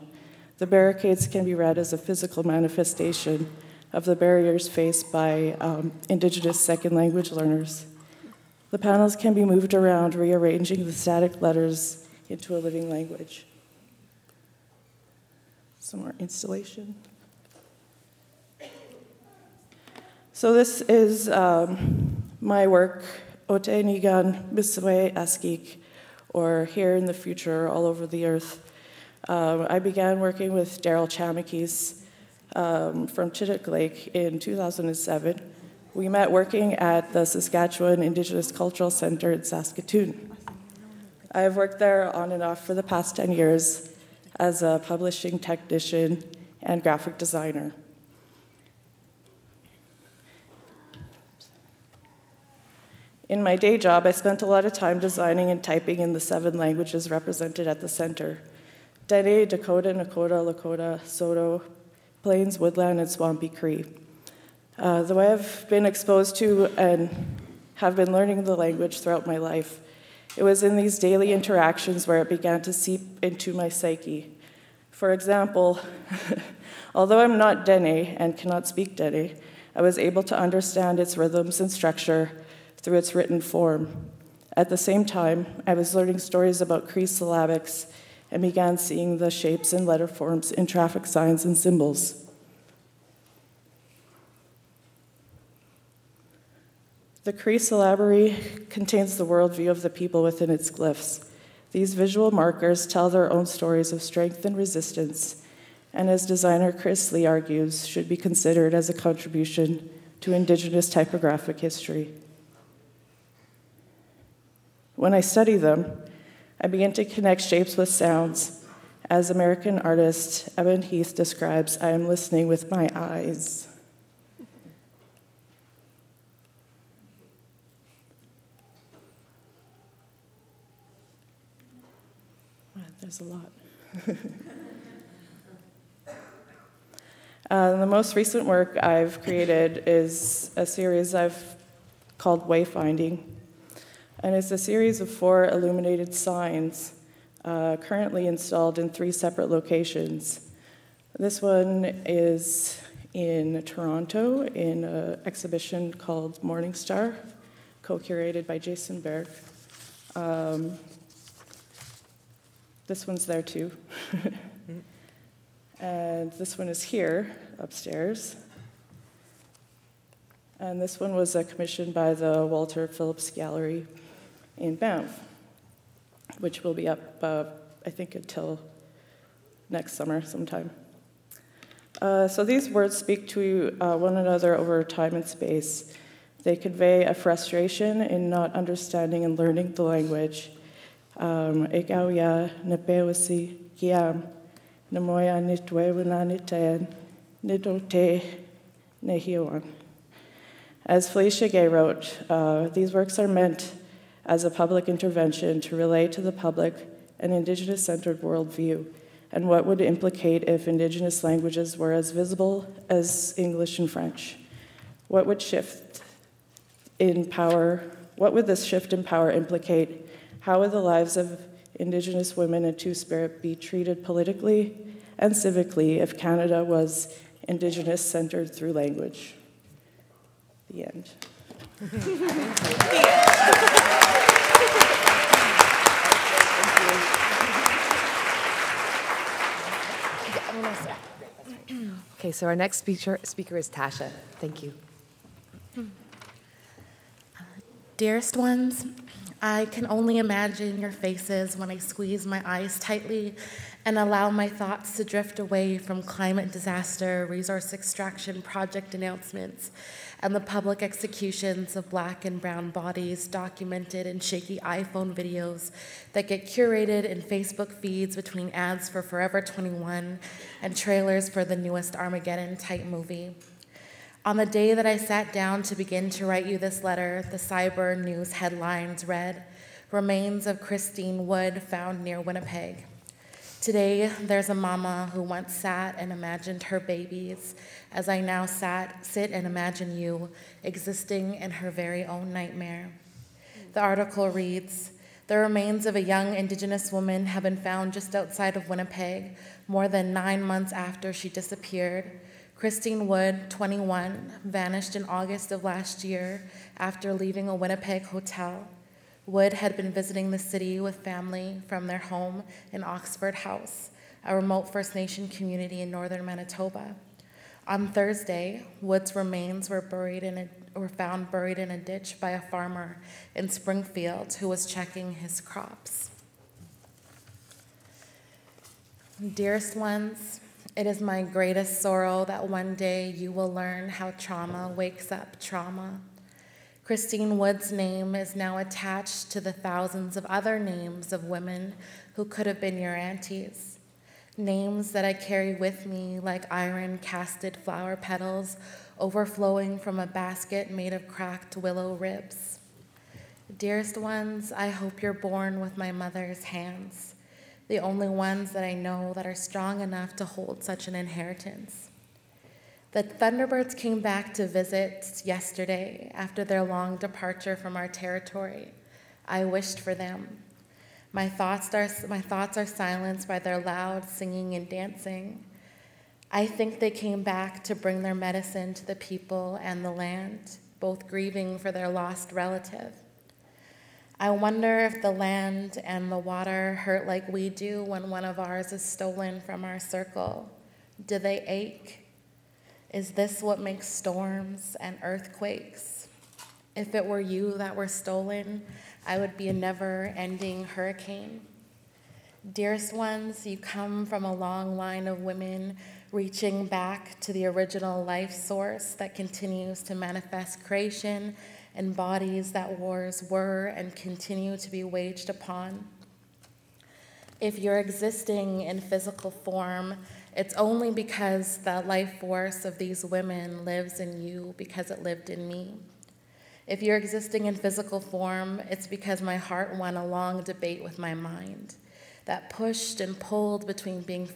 The barricades can be read as a physical manifestation of the barriers faced by Indigenous second language learners. The panels can be moved around, rearranging the static letters into a living language. Some more installation. So this is my work, Ote Nigan Miswe Askik, or Here in the Future, All Over the Earth. I began working with Daryl Chamikis from Chittick Lake in 2007. We met working at the Saskatchewan Indigenous Cultural Centre in Saskatoon. I have worked there on and off for the past 10 years as a publishing technician and graphic designer. In my day job, I spent a lot of time designing and typing in the 7 languages represented at the center: Dene, Dakota, Nakota, Lakota, Soto, Plains, Woodland, and Swampy Cree. Though I have been exposed to and have been learning the language throughout my life, it was in these daily interactions where it began to seep into my psyche. For example, although I'm not Dene and cannot speak Dene, I was able to understand its rhythms and structure through its written form. At the same time, I was learning stories about Cree syllabics and began seeing the shapes and letter forms in traffic signs and symbols. The Cree syllabary contains the worldview of the people within its glyphs. These visual markers tell their own stories of strength and resistance, and as designer Chris Lee argues, should be considered as a contribution to Indigenous typographic history. When I study them, I begin to connect shapes with sounds. As American artist Eben Heath describes, I am listening with my eyes. There's a lot. The most recent work I've created is a series I've called Wayfinding. And it's a series of 4 illuminated signs currently installed in 3 separate locations. This one is in Toronto in an exhibition called Morning Star, co-curated by Jason Berg. This one's there too. And this one is here, upstairs. And this one was commissioned by the Walter Phillips Gallery in Banff, which will be up, I think, until next summer sometime. So these words speak to one another over time and space. They convey a frustration in not understanding and learning the language. Ekauya nepewasi kiam namoya nitwewuna niten nidote nehiwan. As Felicia Gay wrote, these works are meant as a public intervention to relay to the public an Indigenous-centered worldview and what would implicate if Indigenous languages were as visible as English and French. What would this shift in power implicate? How would the lives of Indigenous women and Two-Spirit be treated politically and civically if Canada was Indigenous-centered through language? The end. Okay, so our next speaker is Tasha. Thank you. Dearest ones, I can only imagine your faces when I squeeze my eyes tightly and allow my thoughts to drift away from climate disaster, resource extraction project announcements, and the public executions of Black and brown bodies documented in shaky iPhone videos that get curated in Facebook feeds between ads for Forever 21 and trailers for the newest Armageddon-type movie. On the day that I sat down to begin to write you this letter, the cyber news headlines read, "Remains of Christine Wood found near Winnipeg." Today, there's a mama who once sat and imagined her babies, as I now sit and imagine you existing in her very own nightmare. The article reads, "The remains of a young Indigenous woman have been found just outside of Winnipeg, more than 9 months after she disappeared. Christine Wood, 21, vanished in August of last year after leaving a Winnipeg hotel. Wood had been visiting the city with family from their home in Oxford House, a remote First Nation community in northern Manitoba. On Thursday, Wood's remains were found buried in a ditch by a farmer in Springfield who was checking his crops." Dearest ones, it is my greatest sorrow that one day you will learn how trauma wakes up trauma. Christine Wood's name is now attached to the thousands of other names of women who could have been your aunties. Names that I carry with me like iron-casted flower petals overflowing from a basket made of cracked willow ribs. Dearest ones, I hope you're born with my mother's hands, the only ones that I know that are strong enough to hold such an inheritance. The Thunderbirds came back to visit yesterday after their long departure from our territory. I wished for them. My thoughts are silenced by their loud singing and dancing. I think they came back to bring their medicine to the people and the land, both grieving for their lost relative. I wonder if the land and the water hurt like we do when one of ours is stolen from our circle. Do they ache? Is this what makes storms and earthquakes? If it were you that were stolen, I would be a never-ending hurricane. Dearest ones, you come from a long line of women reaching back to the original life source that continues to manifest creation and bodies that wars were and continue to be waged upon. If you're existing in physical form, it's only because the life force of these women lives in you because it lived in me. If you're existing in physical form, it's because my heart won a long debate with my mind that pushed and pulled between being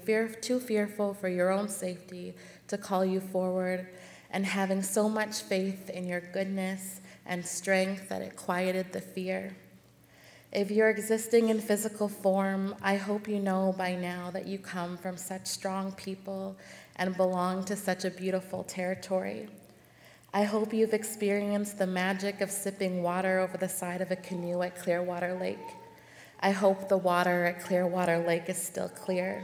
too fearful for your own safety to call you forward and having so much faith in your goodness and strength that it quieted the fear. If you're existing in physical form, I hope you know by now that you come from such strong people and belong to such a beautiful territory. I hope you've experienced the magic of sipping water over the side of a canoe at Clearwater Lake. I hope the water at Clearwater Lake is still clear.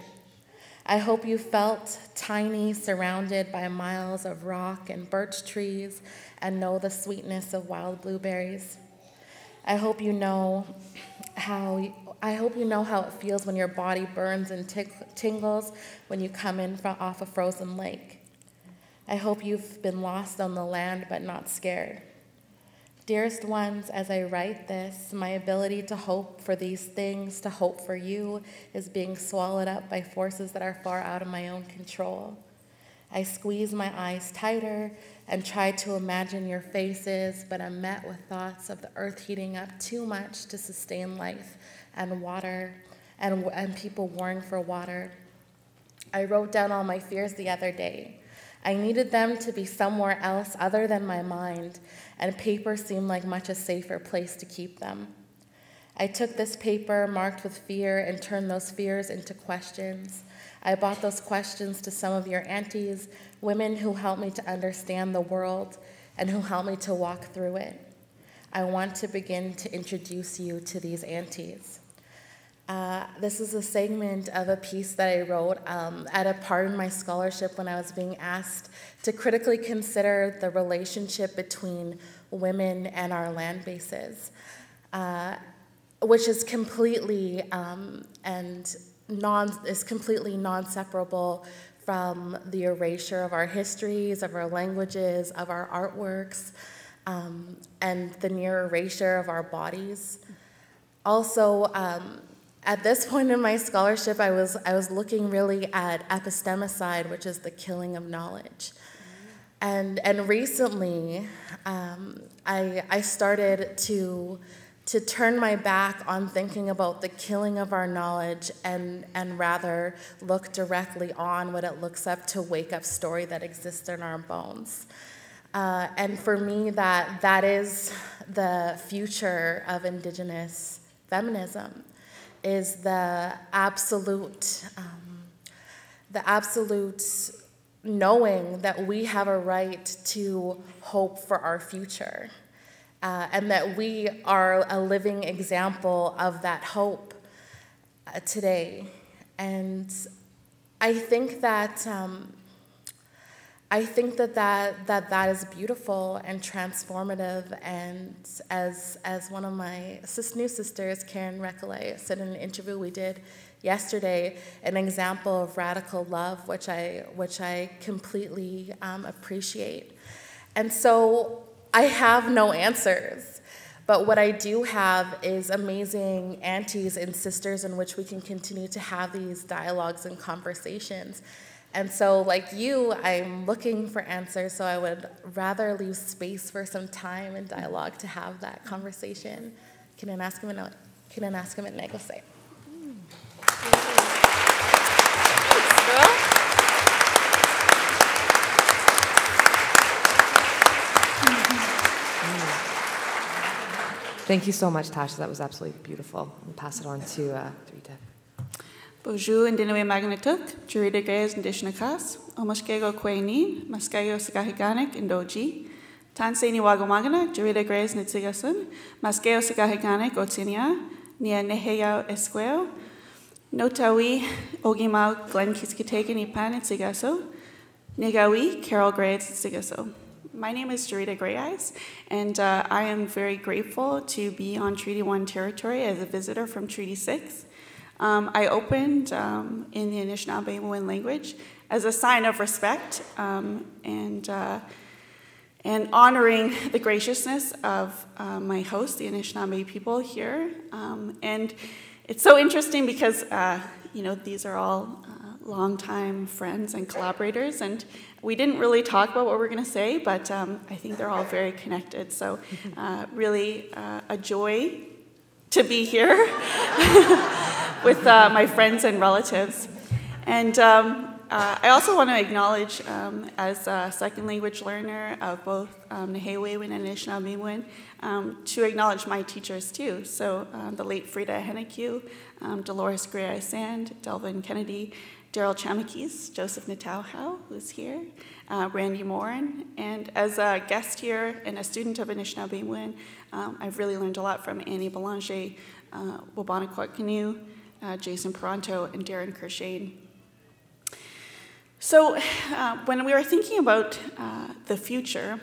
I hope you felt tiny, surrounded by miles of rock and birch trees, and know the sweetness of wild blueberries. I hope you know I hope you know how it feels when your body burns and tingles when you come in off a frozen lake. I hope you've been lost on the land but not scared. Dearest ones, as I write this, my ability to hope for these things, to hope for you, is being swallowed up by forces that are far out of my own control. I squeeze my eyes tighter and try to imagine your faces, but I'm met with thoughts of the earth heating up too much to sustain life and water, and people warring for water. I wrote down all my fears the other day. I needed them to be somewhere else other than my mind, and paper seemed like much a safer place to keep them. I took this paper marked with fear and turned those fears into questions. I brought those questions to some of your aunties, women who helped me to understand the world and who helped me to walk through it. I want to begin to introduce you to these aunties. This is a segment of a piece that I wrote at a part in my scholarship when I was being asked to critically consider the relationship between women and our land bases, which is completely non-separable from the erasure of our histories, of our languages, of our artworks, and the near erasure of our bodies. Also, at this point in my scholarship, I was looking really at epistemicide, which is the killing of knowledge. And recently, I started to turn my back on thinking about the killing of our knowledge and rather look directly on what it looks up to wake up story that exists in our bones. And for me, that is the future of Indigenous feminism, is the absolute knowing that we have a right to hope for our future, and that we are a living example of that hope today. And I think that that is beautiful and transformative. And as one of my new sisters, Karen Recollet, said in an interview we did yesterday, an example of radical love, which I completely appreciate. And so I have no answers, but what I do have is amazing aunties and sisters in which we can continue to have these dialogues and conversations. And so, like you, I'm looking for answers, so I would rather leave space for some time and dialogue to have that conversation. Kinanaskamenegose. Thank you so much, Tasha. That was absolutely beautiful. I'll pass it on to Jarita. Bonjour, Indinue Magnatuk, Jarita Greyeyes and Dishnakas, Omoshkego Quayni, Maskayo Sagahiganik, Indoji, Tanseni Wagamagana, Jarita Greyeyes Nitsigasun, Maskayo Sagahiganik, Otinia, Nia Neheyao Esqueo, Notawi, Ogimau, Glen Kiskitega, Nipan, Nitsigaso, Nigawi, Carol Greyeyes, Nitsigaso. My name is Jarita Greyeyes, and I am very grateful to be on Treaty 1 territory as a visitor from Treaty 6. I opened in the Anishinaabe language as a sign of respect and honoring the graciousness of my host, the Anishinaabe people here. And it's so interesting because, these are all longtime friends and collaborators, and we didn't really talk about what we're going to say, but I think they're all very connected. So really a joy to be here with my friends and relatives. And I also want to acknowledge, as a second language learner of both Nehewewin and Anishinaabe, to acknowledge my teachers too. So the late Frida Hennekew, Dolores Greyeyes Sand, Delvin Kennedy, Daryl Chamakis, Joseph Natauhau, who's here, Randy Morin, and as a guest here and a student of Anishinaabe, I've really learned a lot from Annie Belanger, Wabanakwat Canoe, Jason Peranto, and Darren Courchene. So when we were thinking about the future,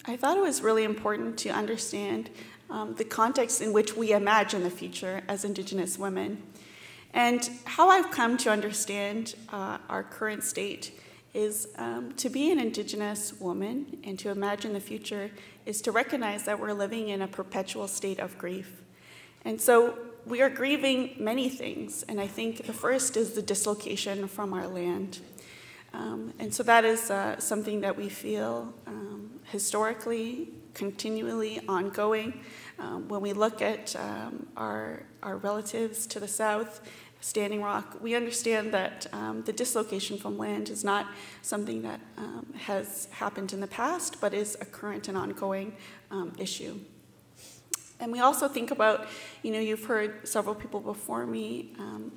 I thought it was really important to understand the context in which we imagine the future as Indigenous women. And how I've come to understand our current state is to be an Indigenous woman and to imagine the future is to recognize that we're living in a perpetual state of grief. And so we are grieving many things, and I think the first is the dislocation from our land. And so that is something that we feel historically, continually ongoing. When we look at our relatives to the south, Standing Rock, we understand that the dislocation from land is not something that has happened in the past, but is a current and ongoing issue. And we also think about, you've heard several people before me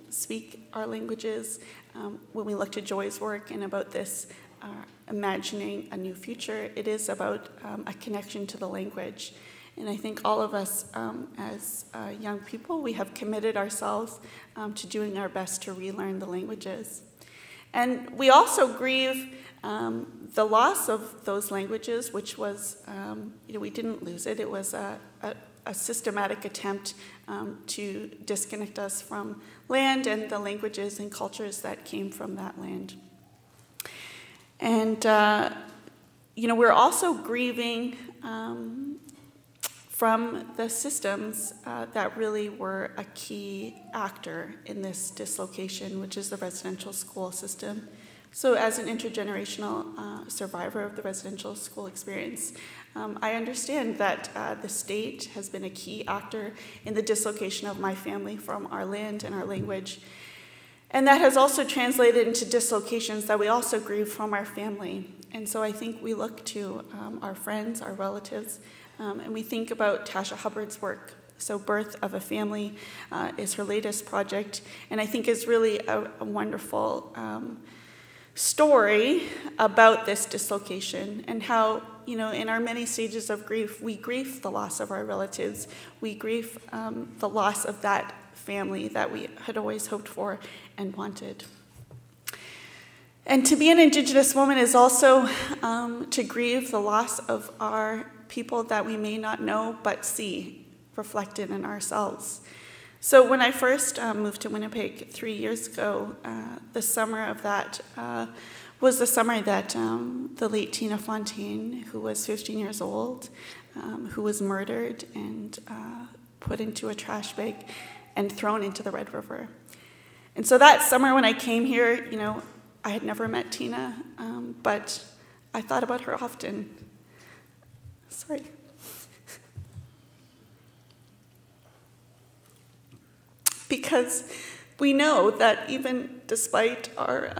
speak our languages. When we looked at Joi's work and about this imagining a new future, it is about a connection to the language. And I think all of us as young people, we have committed ourselves to doing our best to relearn the languages. And we also grieve the loss of those languages, which was, we didn't lose it. It was a systematic attempt to disconnect us from land and the languages and cultures that came from that land. And, we're also grieving from the systems that really were a key actor in this dislocation, which is the residential school system. So as an intergenerational survivor of the residential school experience, I understand that the state has been a key actor in the dislocation of my family from our land and our language. And that has also translated into dislocations that we also grieve from our family. And so I think we look to our friends, our relatives, and we think about Tasha Hubbard's work. So Birth of a Family is her latest project, and I think is really a wonderful story about this dislocation and how, in our many stages of grief, we grieve the loss of our relatives. We grieve the loss of that family that we had always hoped for and wanted. And to be an Indigenous woman is also to grieve the loss of our people that we may not know but see reflected in ourselves. So when I first moved to Winnipeg 3 years ago, the summer of that was the summer that the late Tina Fontaine, who was 15 years old, who was murdered and put into a trash bag and thrown into the Red River. And so that summer when I came here, I had never met Tina, but I thought about her often. Sorry. Because we know that even despite our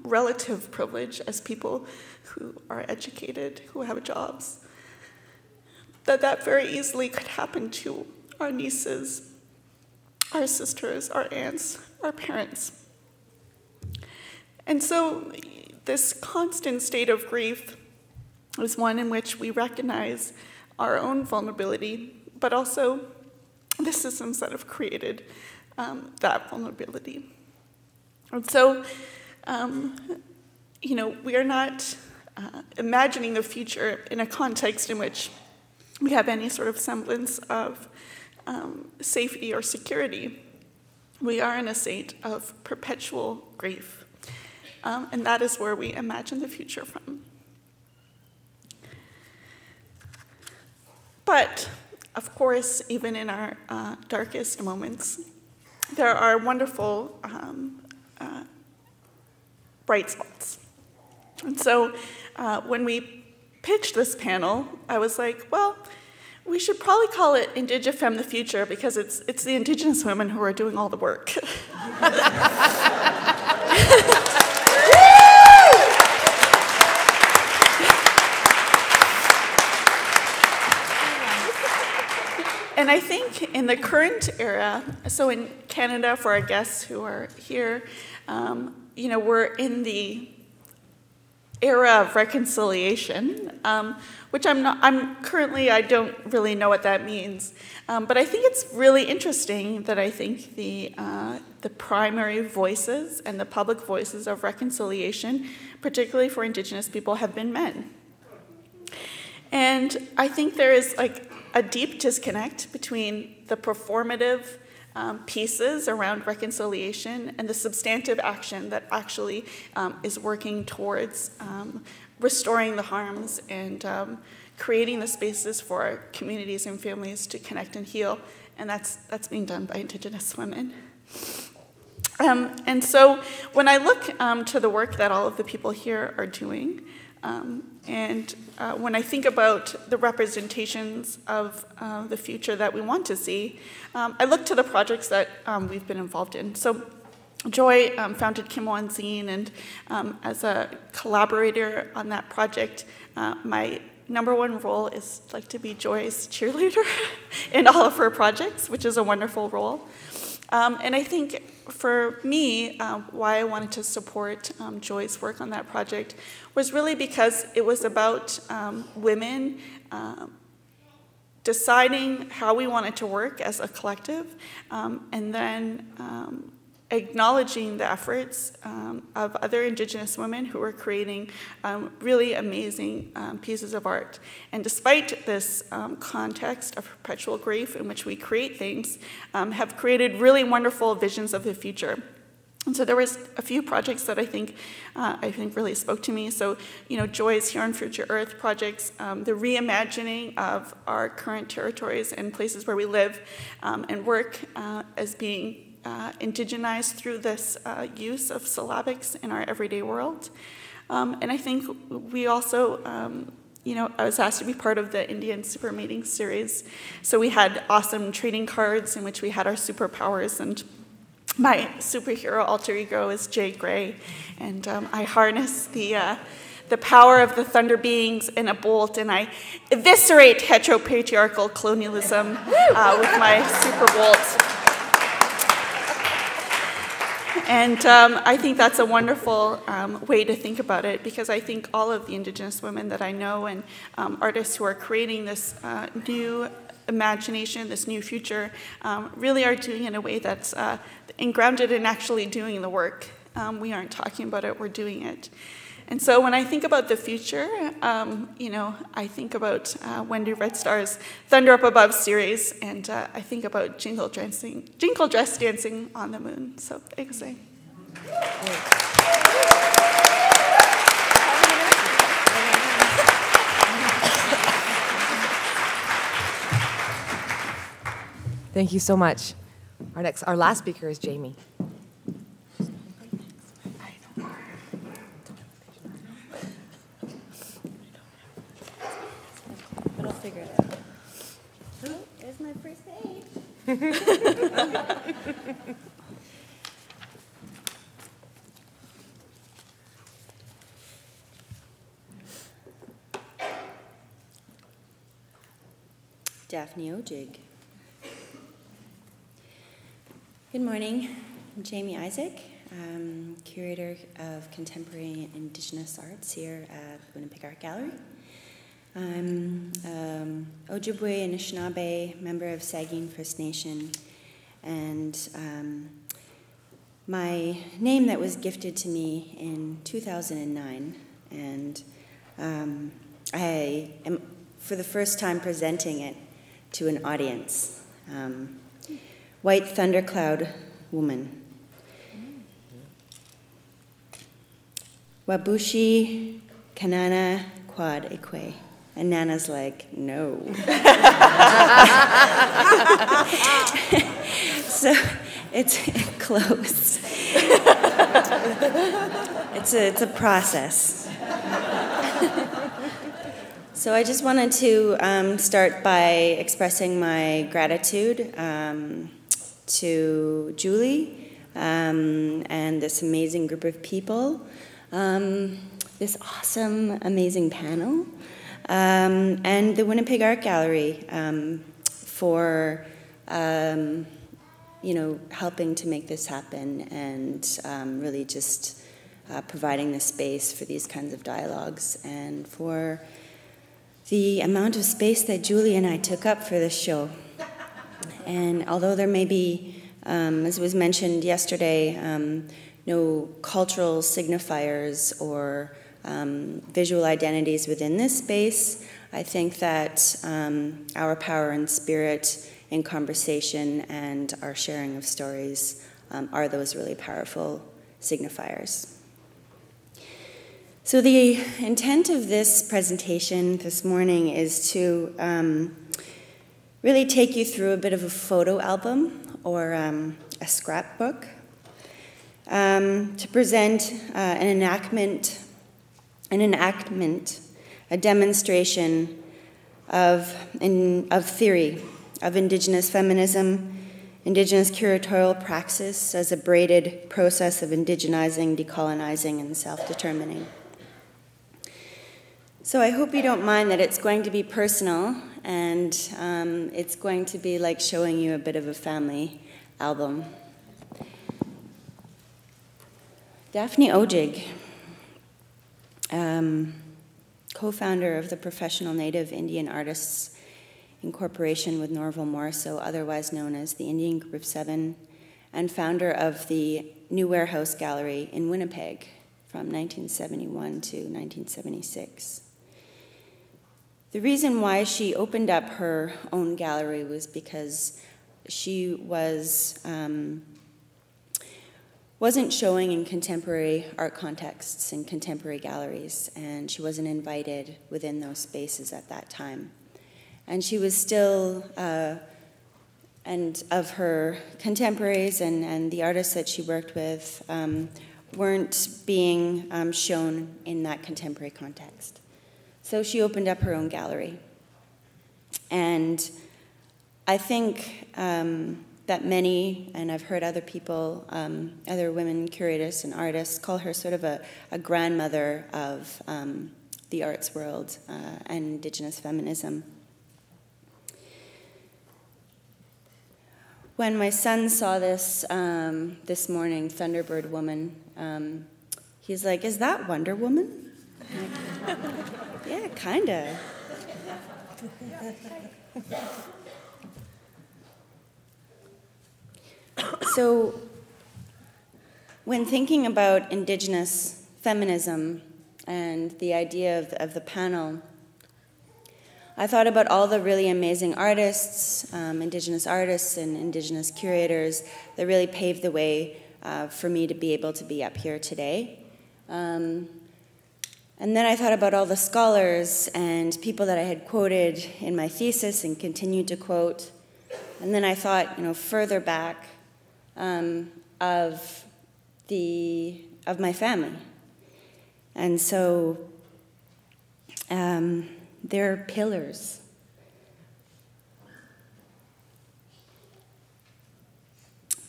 relative privilege as people who are educated, who have jobs, that very easily could happen to our nieces, our sisters, our aunts, our parents. And so this constant state of grief is one in which we recognize our own vulnerability, but also the systems that have created that vulnerability. And so, we are not imagining the future in a context in which we have any sort of semblance of safety or security. We are in a state of perpetual grief, and that is where we imagine the future from. But, of course, even in our darkest moments, there are wonderful bright spots. And so when we pitched this panel, I was like, well, we should probably call it IndigeFem and The Future because it's the Indigenous women who are doing all the work. And I think in the current era, so in Canada, for our guests who are here, we're in the era of reconciliation, which I don't really know what that means. But I think it's really interesting that I think the primary voices and the public voices of reconciliation, particularly for Indigenous people, have been men. And I think there is like a deep disconnect between the performative pieces around reconciliation and the substantive action that actually is working towards restoring the harms and creating the spaces for communities and families to connect and heal. And that's being done by Indigenous women. And so when I look to the work that all of the people here are doing, and when I think about the representations of the future that we want to see, I look to the projects that we've been involved in. So Joi founded Kimwan Zine, and as a collaborator on that project, my number one role is like to be Joi's cheerleader in all of her projects, which is a wonderful role. And I think for me, why I wanted to support Joi's work on that project was really because it was about women deciding how we wanted to work as a collective, and then acknowledging the efforts of other Indigenous women who were creating really amazing pieces of art. And despite this context of perpetual grief in which we create things, have created really wonderful visions of the future. And so there was a few projects that I think really spoke to me. So, Joi's Here on Future Earth projects, the reimagining of our current territories and places where we live and work as being indigenized through this use of syllabics in our everyday world. And I think we also, I was asked to be part of the Indian Super Meeting series. So we had awesome trading cards in which we had our superpowers, and my superhero alter ego is Jay Gray, and I harness the power of the thunder beings in a bolt, and I eviscerate heteropatriarchal colonialism with my super bolt. And I think that's a wonderful way to think about it, because I think all of the Indigenous women that I know and artists who are creating this new imagination, this new future, really are doing it in a way that's grounded in actually doing the work. We aren't talking about it, we're doing it. And so when I think about the future, I think about Wendy Red Star's Thunder Up Above series, and I think about jingle dress dancing on the moon. So, exciting. Thank you so much. Our last speaker is Jaimie. But I'll figure it out. Oh, there's my first aid. Daphne Odjick. Good morning. I'm Jaimie Isaac, Curator of Contemporary and Indigenous Arts here at Winnipeg Art Gallery. I'm Ojibwe Anishinaabe, member of Saugeen First Nation, and my name that was gifted to me in 2009, and I am for the first time presenting it to an audience. White Thundercloud Woman. Wabushi Kanana Quad Ekwe. And Nana's like, no. So it's close. It's a process. So I just wanted to start by expressing my gratitude to Julie and this amazing group of people, this awesome, amazing panel, and the Winnipeg Art Gallery for helping to make this happen and really just providing the space for these kinds of dialogues, and for the amount of space that Julie and I took up for this show. And although there may be, as was mentioned yesterday, no cultural signifiers or visual identities within this space, I think that our power and spirit in conversation and our sharing of stories are those really powerful signifiers. So the intent of this presentation this morning is to really take you through a bit of a photo album or a scrapbook, to present an enactment, a demonstration of theory, of Indigenous feminism, Indigenous curatorial praxis as a braided process of indigenizing, decolonizing, and self-determining. So I hope you don't mind that it's going to be personal, and it's going to be like showing you a bit of a family album. Daphne Odjick, co-founder of the Professional Native Indian Artists Incorporation with Norval Morrisseau, otherwise known as the Indian Group of Seven, and founder of the New Warehouse Gallery in Winnipeg from 1971 to 1976. The reason why she opened up her own gallery was because she wasn't showing in contemporary art contexts in contemporary galleries, and she wasn't invited within those spaces at that time. And she was still, and of her contemporaries and the artists that she worked with weren't being shown in that contemporary context. So she opened up her own gallery. And I think that many, and I've heard other people, other women curators and artists, call her sort of a grandmother of the arts world and Indigenous feminism. When my son saw this this morning, Thunderbird Woman, he's like, "Is that Wonder Woman?" Like, yeah, kinda. So, when thinking about Indigenous feminism and the idea of the panel, I thought about all the really amazing artists, Indigenous artists and Indigenous curators that really paved the way for me to be able to be up here today. And then I thought about all the scholars and people that I had quoted in my thesis and continued to quote. And then I thought, further back of my family. And so they're pillars.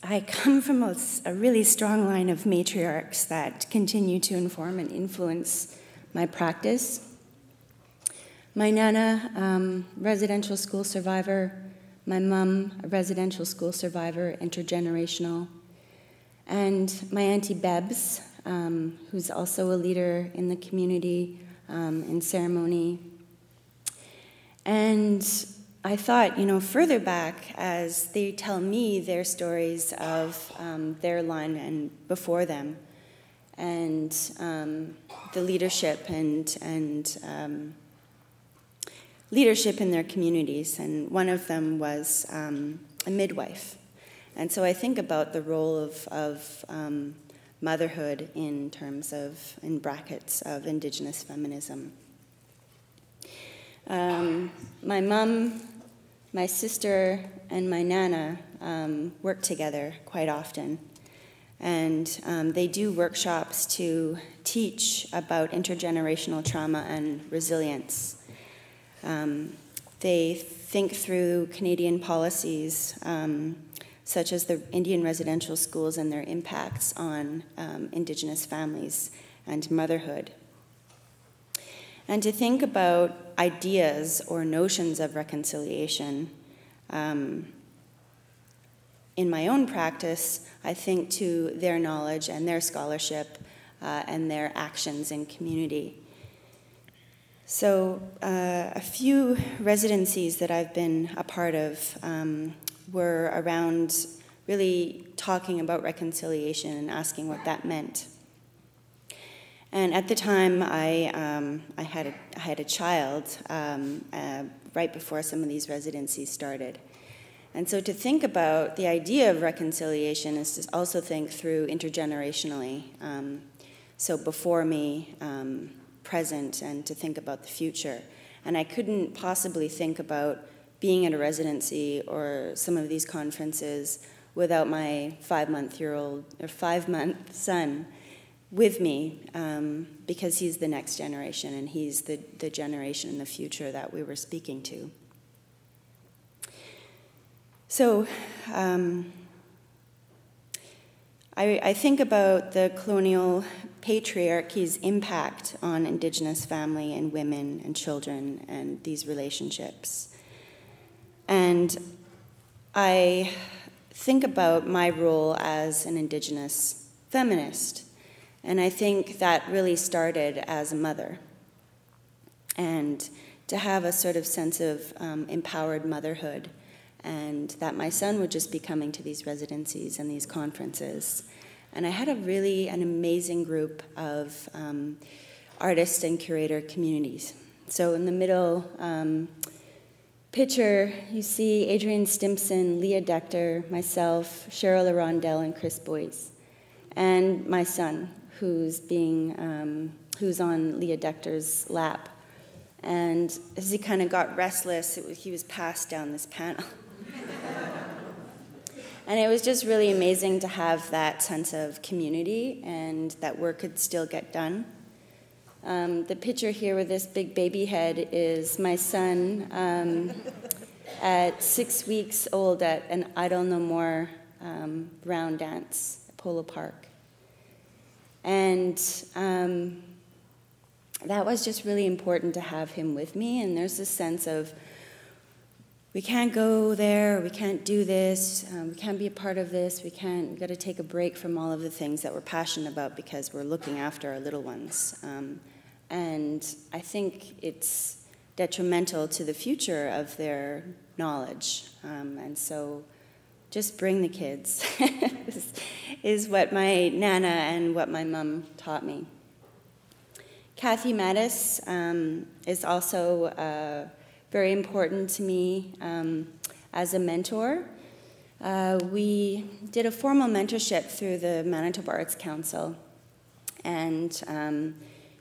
I come from a really strong line of matriarchs that continue to inform and influence my practice. My nana, residential school survivor. My mom, a residential school survivor, intergenerational. And my auntie Bebs, who's also a leader in the community, in ceremony. And I thought, further back, as they tell me their stories of their line and before them, and the leadership and leadership in their communities. And one of them was a midwife. And so I think about the role of motherhood in terms of, in brackets, of Indigenous feminism. My mom, my sister, and my nana work together quite often. And they do workshops to teach about intergenerational trauma and resilience. They think through Canadian policies, such as the Indian residential schools and their impacts on Indigenous families and motherhood. And to think about ideas or notions of reconciliation. In my own practice, I think to their knowledge and their scholarship and their actions in community. So a few residencies that I've been a part of were around really talking about reconciliation and asking what that meant. And at the time, I had a child right before some of these residencies started. And so to think about the idea of reconciliation is to also think through intergenerationally. So before me, present, and to think about the future. And I couldn't possibly think about being at a residency or some of these conferences without my 5-month son with me, because he's the next generation and he's the generation in the future that we were speaking to. So I think about the colonial patriarchy's impact on Indigenous family and women and children and these relationships. And I think about my role as an Indigenous feminist. And I think that really started as a mother. And to have a sort of sense of empowered motherhood, and that my son would just be coming to these residencies and these conferences. And I had an amazing group of artist and curator communities. So in the middle picture, you see Adrienne Stimpson, Leah Decter, myself, Cheryl Arondel, and Chris Boyce, and my son, who's on Leah Decter's lap. And as he kind of got restless, he was passed down this panel. And it was just really amazing to have that sense of community and that work could still get done. The picture here with this big baby head is my son at 6 weeks old at an Idle No More round dance at Polo Park. And that was just really important to have him with me. And there's this sense of, we can't go there, we can't do this, we can't be a part of this, we've got to take a break from all of the things that we're passionate about because we're looking after our little ones. And I think it's detrimental to the future of their knowledge. And so just bring the kids is what my Nana and what my mom taught me. Kathy Mattis is also very important to me as a mentor. We did a formal mentorship through the Manitoba Arts Council, and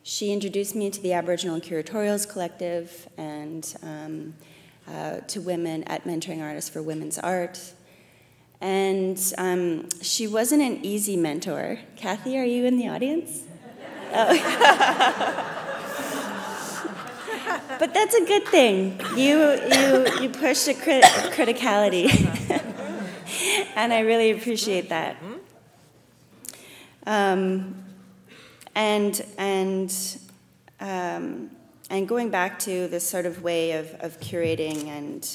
she introduced me to the Aboriginal Curatorials Collective and to women at Mentoring Artists for Women's Art. And she wasn't an easy mentor. Kathy, are you in the audience? Oh. But that's a good thing. You push the criticality, and I really appreciate that. And going back to this sort of way of curating and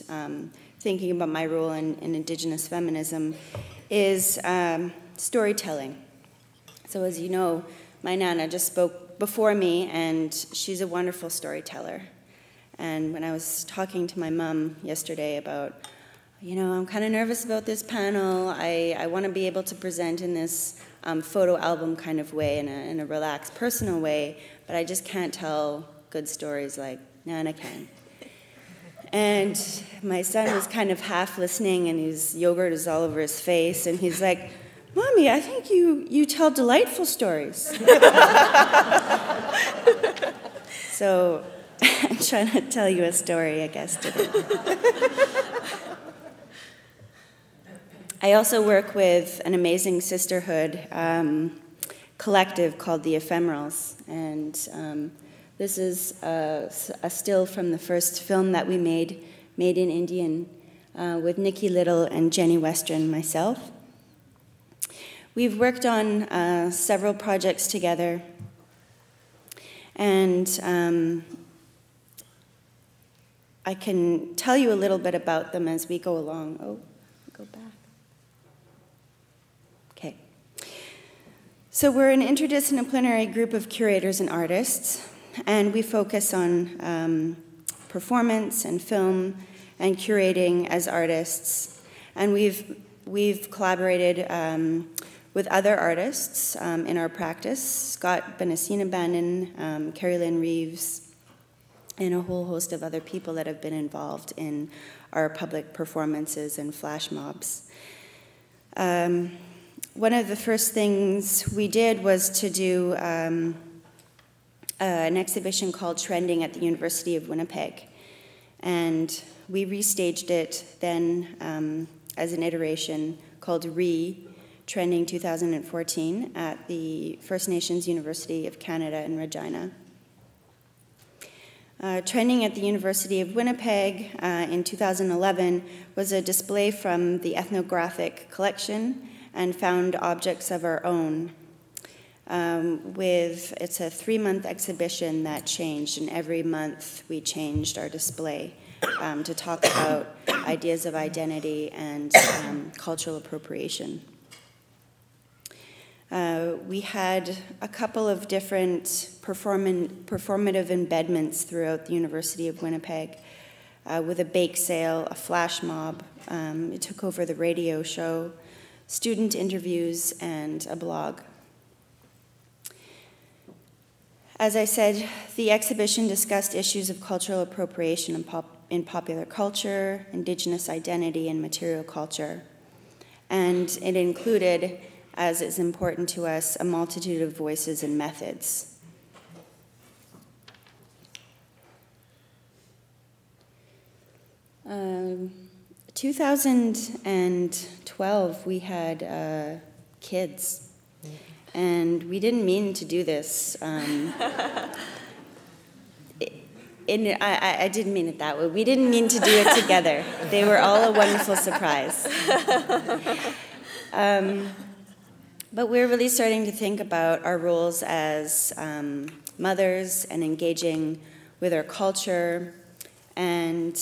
thinking about my role in Indigenous feminism is storytelling. So as you know, my Nana just spoke before me, and she's a wonderful storyteller. And when I was talking to my mom yesterday about, I'm kind of nervous about this panel, I want to be able to present in this photo album kind of way, in a relaxed, personal way, but I just can't tell good stories like Nana can. And my son was kind of half listening, and his yogurt is all over his face, and he's like, Mommy, I think you tell delightful stories. So I'm trying to tell you a story, I guess, today. I also work with an amazing sisterhood collective called the Ephemeris, and this is a still from the first film that we made in Indian, with Nikki Little and Jenny Wester and myself. We've worked on several projects together, and I can tell you a little bit about them as we go along. Oh, go back. Okay. So we're an interdisciplinary group of curators and artists, and we focus on performance and film and curating as artists. And we've collaborated with other artists in our practice, Scott Benassina-Bannon, Carrie Lynn Reeves, and a whole host of other people that have been involved in our public performances and flash mobs. One of the first things we did was to do an exhibition called Trending at the University of Winnipeg. And we restaged it then as an iteration called Trending 2014 at the First Nations University of Canada in Regina. Trending at the University of Winnipeg in 2011 was a display from the ethnographic collection and found objects of our own. It's a 3-month exhibition that changed, and every month we changed our display to talk about ideas of identity and cultural appropriation. We had a couple of different performative embedments throughout the University of Winnipeg, with a bake sale, a flash mob. It took over the radio show, student interviews, and a blog. As I said, the exhibition discussed issues of cultural appropriation in popular culture, Indigenous identity, and material culture. And it included, as is important to us, a multitude of voices and methods. In 2012, we had kids, and we didn't mean to do this. I didn't mean it that way. We didn't mean to do it together. They were all a wonderful surprise. But we're really starting to think about our roles as mothers and engaging with our culture and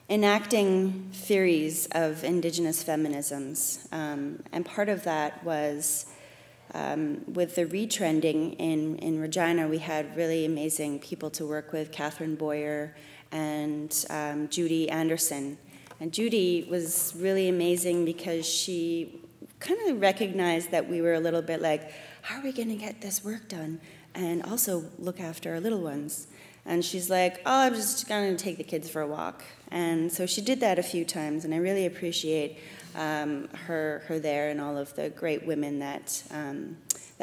enacting theories of Indigenous feminisms. And part of that was with the retrending in Regina, we had really amazing people to work with, Catherine Boyer and Judy Anderson. And Judy was really amazing because she kind of recognized that we were a little bit like, how are we going to get this work done and also look after our little ones? And she's like, oh, I'm just going to take the kids for a walk. And so she did that a few times, and I really appreciate her there and all of the great women that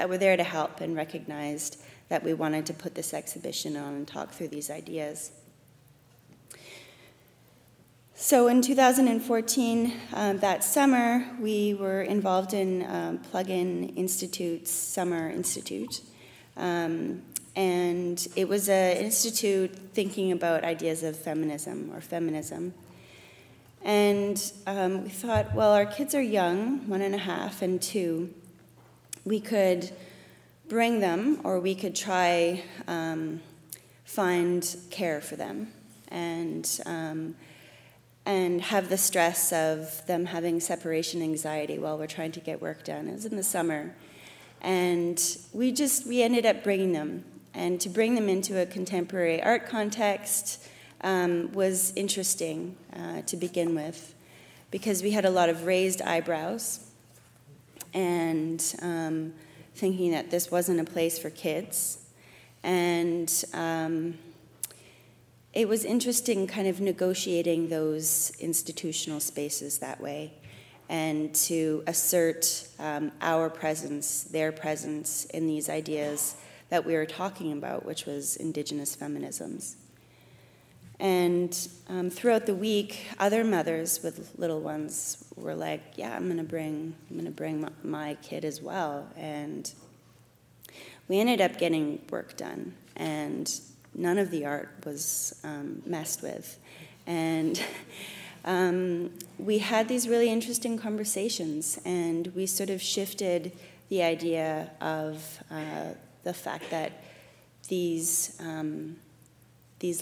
were there to help and recognized that we wanted to put this exhibition on and talk through these ideas. So in 2014, that summer, we were involved in Plug-in Institute's Summer Institute. And it was an institute thinking about ideas of feminism or feminism. And we thought, well, our kids are young, 1.5 and 2. We could bring them, or we could try find care for them and have the stress of them having separation anxiety while we're trying to get work done. It was in the summer. And we ended up bringing them. And to bring them into a contemporary art context was interesting to begin with, because we had a lot of raised eyebrows and thinking that this wasn't a place for kids. And it was interesting kind of negotiating those institutional spaces that way and to assert our presence, their presence in these ideas that we were talking about, which was Indigenous feminisms. And throughout the week, other mothers with little ones were like, yeah, I'm gonna bring my kid as well. And we ended up getting work done, and none of the art was messed with. And we had these really interesting conversations, and we sort of shifted the idea of the fact that these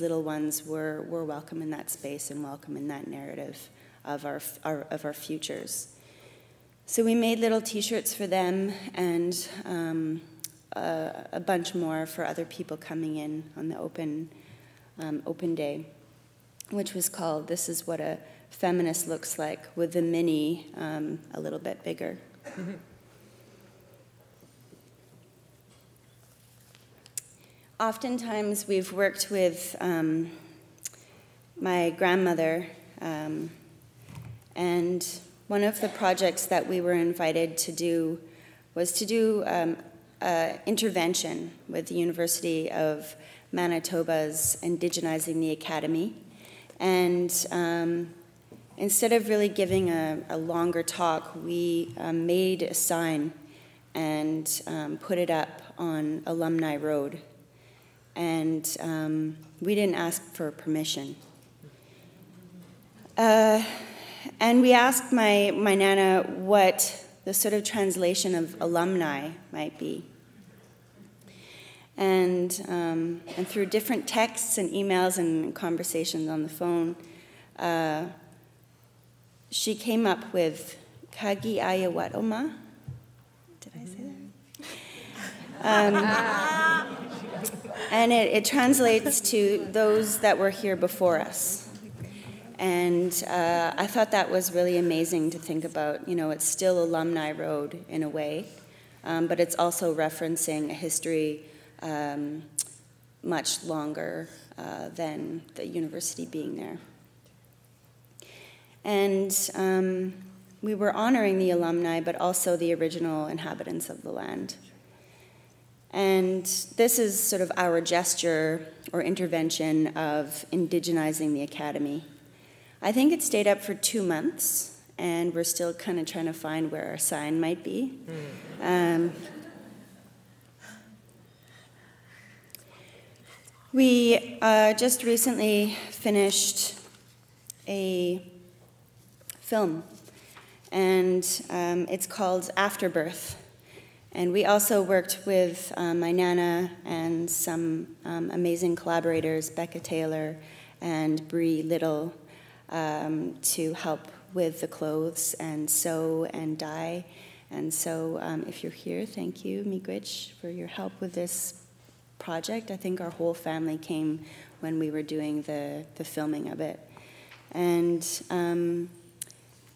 little ones were welcome in that space and welcome in that narrative of our futures. So we made little T-shirts for them and a bunch more for other people coming in on the open day, which was called "This is what a feminist looks like, with the mini a little bit bigger. Mm-hmm. Oftentimes we've worked with my grandmother, and one of the projects that we were invited to do was to do intervention with the University of Manitoba's Indigenizing the Academy. And instead of really giving a longer talk, we made a sign and put it up on Alumni Road. And we didn't ask for permission. And we asked my Nana what the sort of translation of alumni might be. And through different texts and emails and conversations on the phone, she came up with Kagi Ayawatoma. Did I say that? And it translates to those that were here before us. And I thought that was really amazing to think about. You know, it's still Alumni Road in a way, but it's also referencing a history much longer than the university being there. And we were honoring the alumni, but also the original inhabitants of the land. And this is sort of our gesture or intervention of indigenizing the academy. I think it stayed up for 2 months, and we're still kind of trying to find where our sign might be. We just recently finished a film, and it's called Afterbirth. And we also worked with my Nana and some amazing collaborators, Becca Taylor and Bree Little, to help with the clothes and sew and dye. And so if you're here, thank you, Miigwech, for your help with this project. I think our whole family came when we were doing the filming of it. And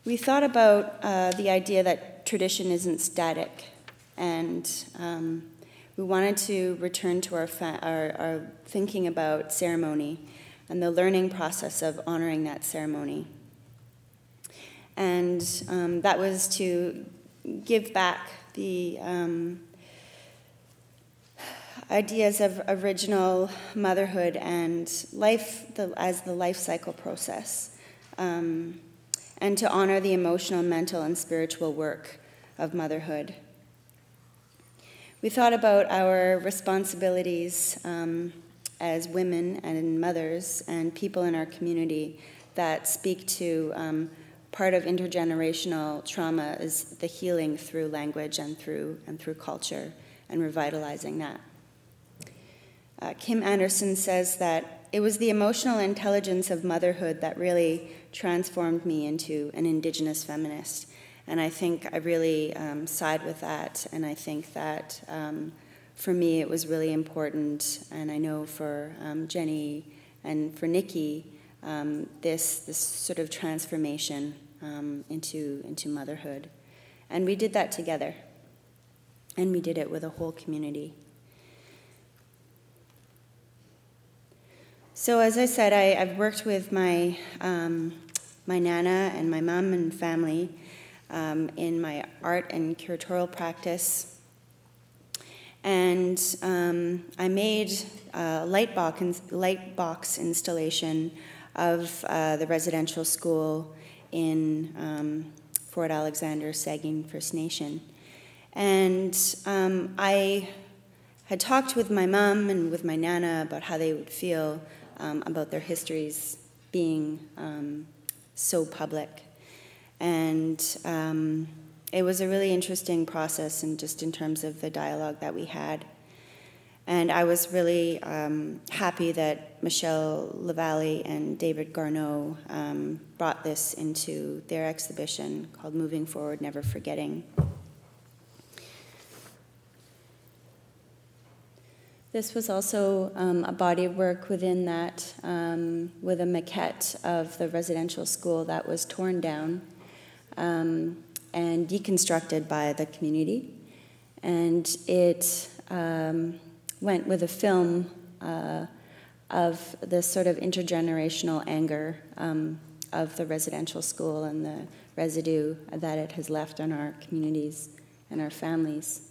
we thought about the idea that tradition isn't static. And we wanted to return to our thinking about ceremony and the learning process of honoring that ceremony. And that was to give back the ideas of original motherhood and life as the life cycle process, and to honor the emotional, mental, and spiritual work of motherhood. We thought about our responsibilities as women and mothers and people in our community that speak to part of intergenerational trauma is the healing through language and through culture and revitalizing that. Kim Anderson says that it was the emotional intelligence of motherhood that really transformed me into an Indigenous feminist. And I think I really side with that, and I think that for me it was really important, and I know for Jenny and for Nikki, this sort of transformation into motherhood. And we did that together, and we did it with a whole community. So as I said, I've worked with my Nana and my mom and family in my art and curatorial practice. And I made a light box installation of the residential school in Fort Alexander, Saugeen First Nation. And I had talked with my mom and with my Nana about how they would feel about their histories being so public. And it was a really interesting process, and just in terms of the dialogue that we had. And I was really happy that Michelle Lavalley and David Garneau brought this into their exhibition called Moving Forward, Never Forgetting. This was also a body of work within that, with a maquette of the residential school that was torn down and deconstructed by the community. And it went with a film of this sort of intergenerational anger of the residential school and the residue that it has left on our communities and our families.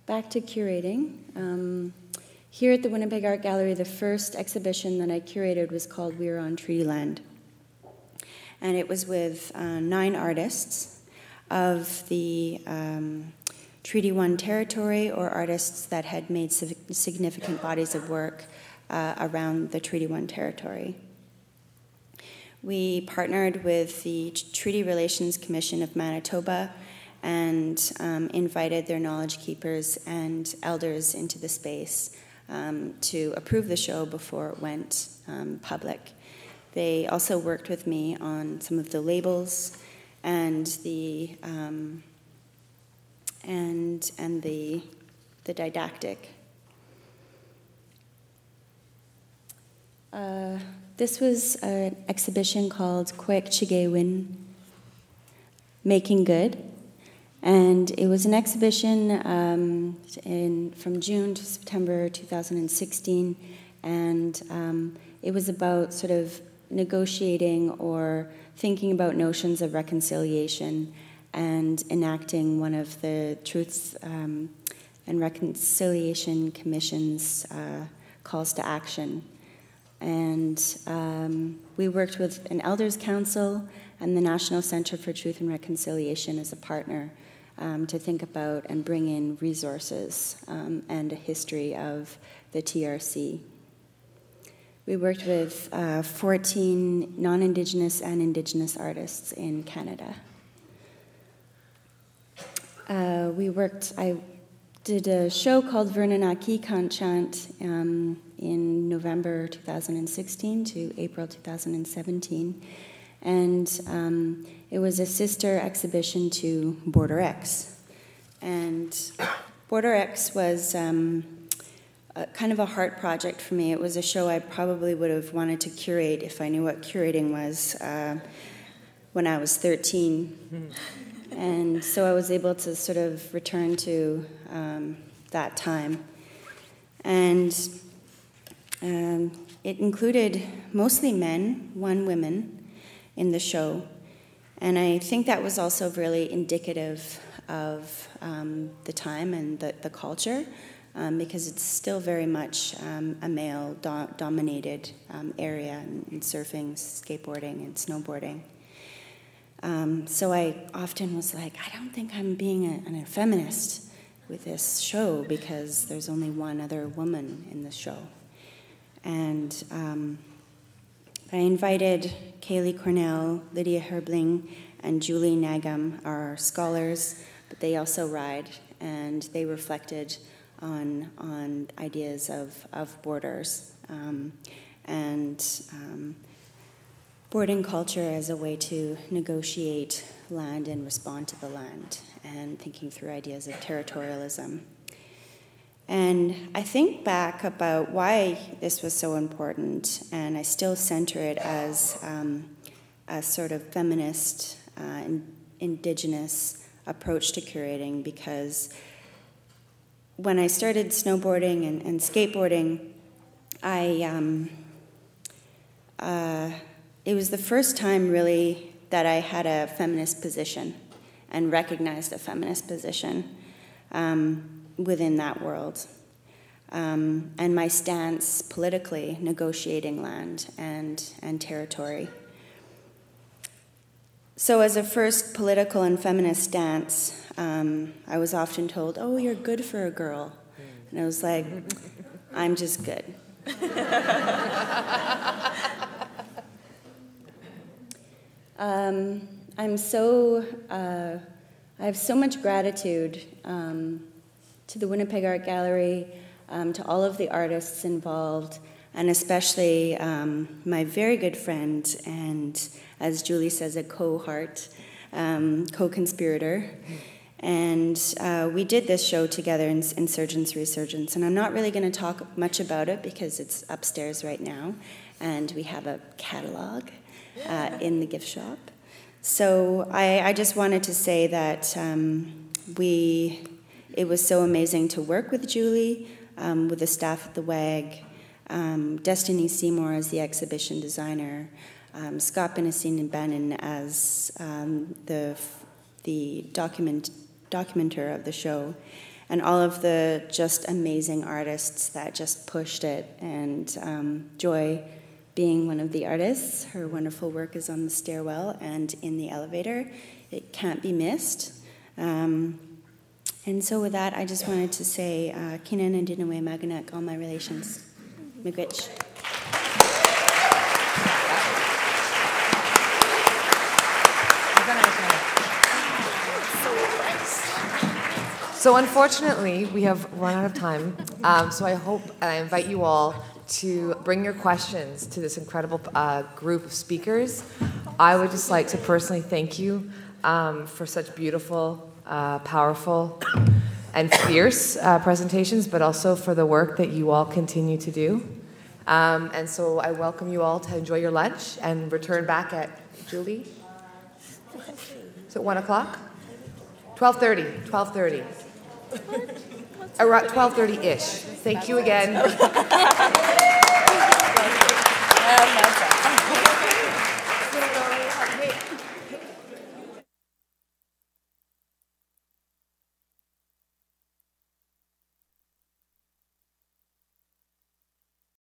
Back to curating. Here at the Winnipeg Art Gallery, the first exhibition that I curated was called We Are on Treaty Land. And it was with 9 artists of the Treaty 1 territory, or artists that had made significant bodies of work around the Treaty 1 territory. We partnered with the Treaty Relations Commission of Manitoba and invited their knowledge keepers and elders into the space to approve the show before it went public. They also worked with me on some of the labels and the didactic. This was an exhibition called Courchene, Making Good. And it was an exhibition from June to September 2016, and it was about sort of negotiating or thinking about notions of reconciliation and enacting one of the Truth and Reconciliation Commission's calls to action. And we worked with an Elders Council and the National Center for Truth and Reconciliation as a partner to think about and bring in resources and a history of the TRC. We worked with 14 non-Indigenous and Indigenous artists in Canada. I did a show called Vernanaki Kanchant in November 2016 to April 2017. And it was a sister exhibition to Border X. And Border X was kind of a heart project for me. It was a show I probably would have wanted to curate if I knew what curating was when I was 13. And so I was able to sort of return to that time. And it included mostly men, 1 woman, in the show. And I think that was also really indicative of the time and the culture, because it's still very much a male-dominated area in surfing, skateboarding, and snowboarding. So I often was like, I don't think I'm being a feminist with this show because there's only 1 other woman in the show. And I invited Kaylee Cornell, Lydia Herbling, and Julie Nagam, our scholars, but they also ride, and they reflected on ideas of borders and boarding culture as a way to negotiate land and respond to the land, and thinking through ideas of territorialism. And I think back about why this was so important, and I still center it as a sort of feminist, indigenous approach to curating, because when I started snowboarding and skateboarding, it was the first time really that I had a feminist position and recognized a feminist position within that world. And my stance politically, negotiating land and territory. So as a first political and feminist stance, I was often told, oh, you're good for a girl. And I was like, I'm just good. I have so much gratitude to the Winnipeg Art Gallery, to all of the artists involved, and especially my very good friend and, as Julie says, a co-heart, co-conspirator, And we did this show together in Insurgents Resurgence. And I'm not really going to talk much about it because it's upstairs right now. And we have a catalog in the gift shop. So I just wanted to say that it was so amazing to work with Julie, with the staff at the WAG, Destiny Seymour as the exhibition designer, Scott Benacine-Bannon as the documenter of the show, and all of the just amazing artists that just pushed it, and Joi being one of the artists. Her wonderful work is on the stairwell and in the elevator. It can't be missed. And so with that, I just wanted to say, Kinan and Dinawe Maganak, all my relations. Miigwech. So unfortunately, we have run out of time. So I hope, and I invite you all to bring your questions to this incredible group of speakers. I would just like to personally thank you for such beautiful, powerful, and fierce presentations, but also for the work that you all continue to do. And so I welcome you all to enjoy your lunch and return back at, Julie? Is it 1 o'clock? 12:30. Around 12:30-ish. Thank you again.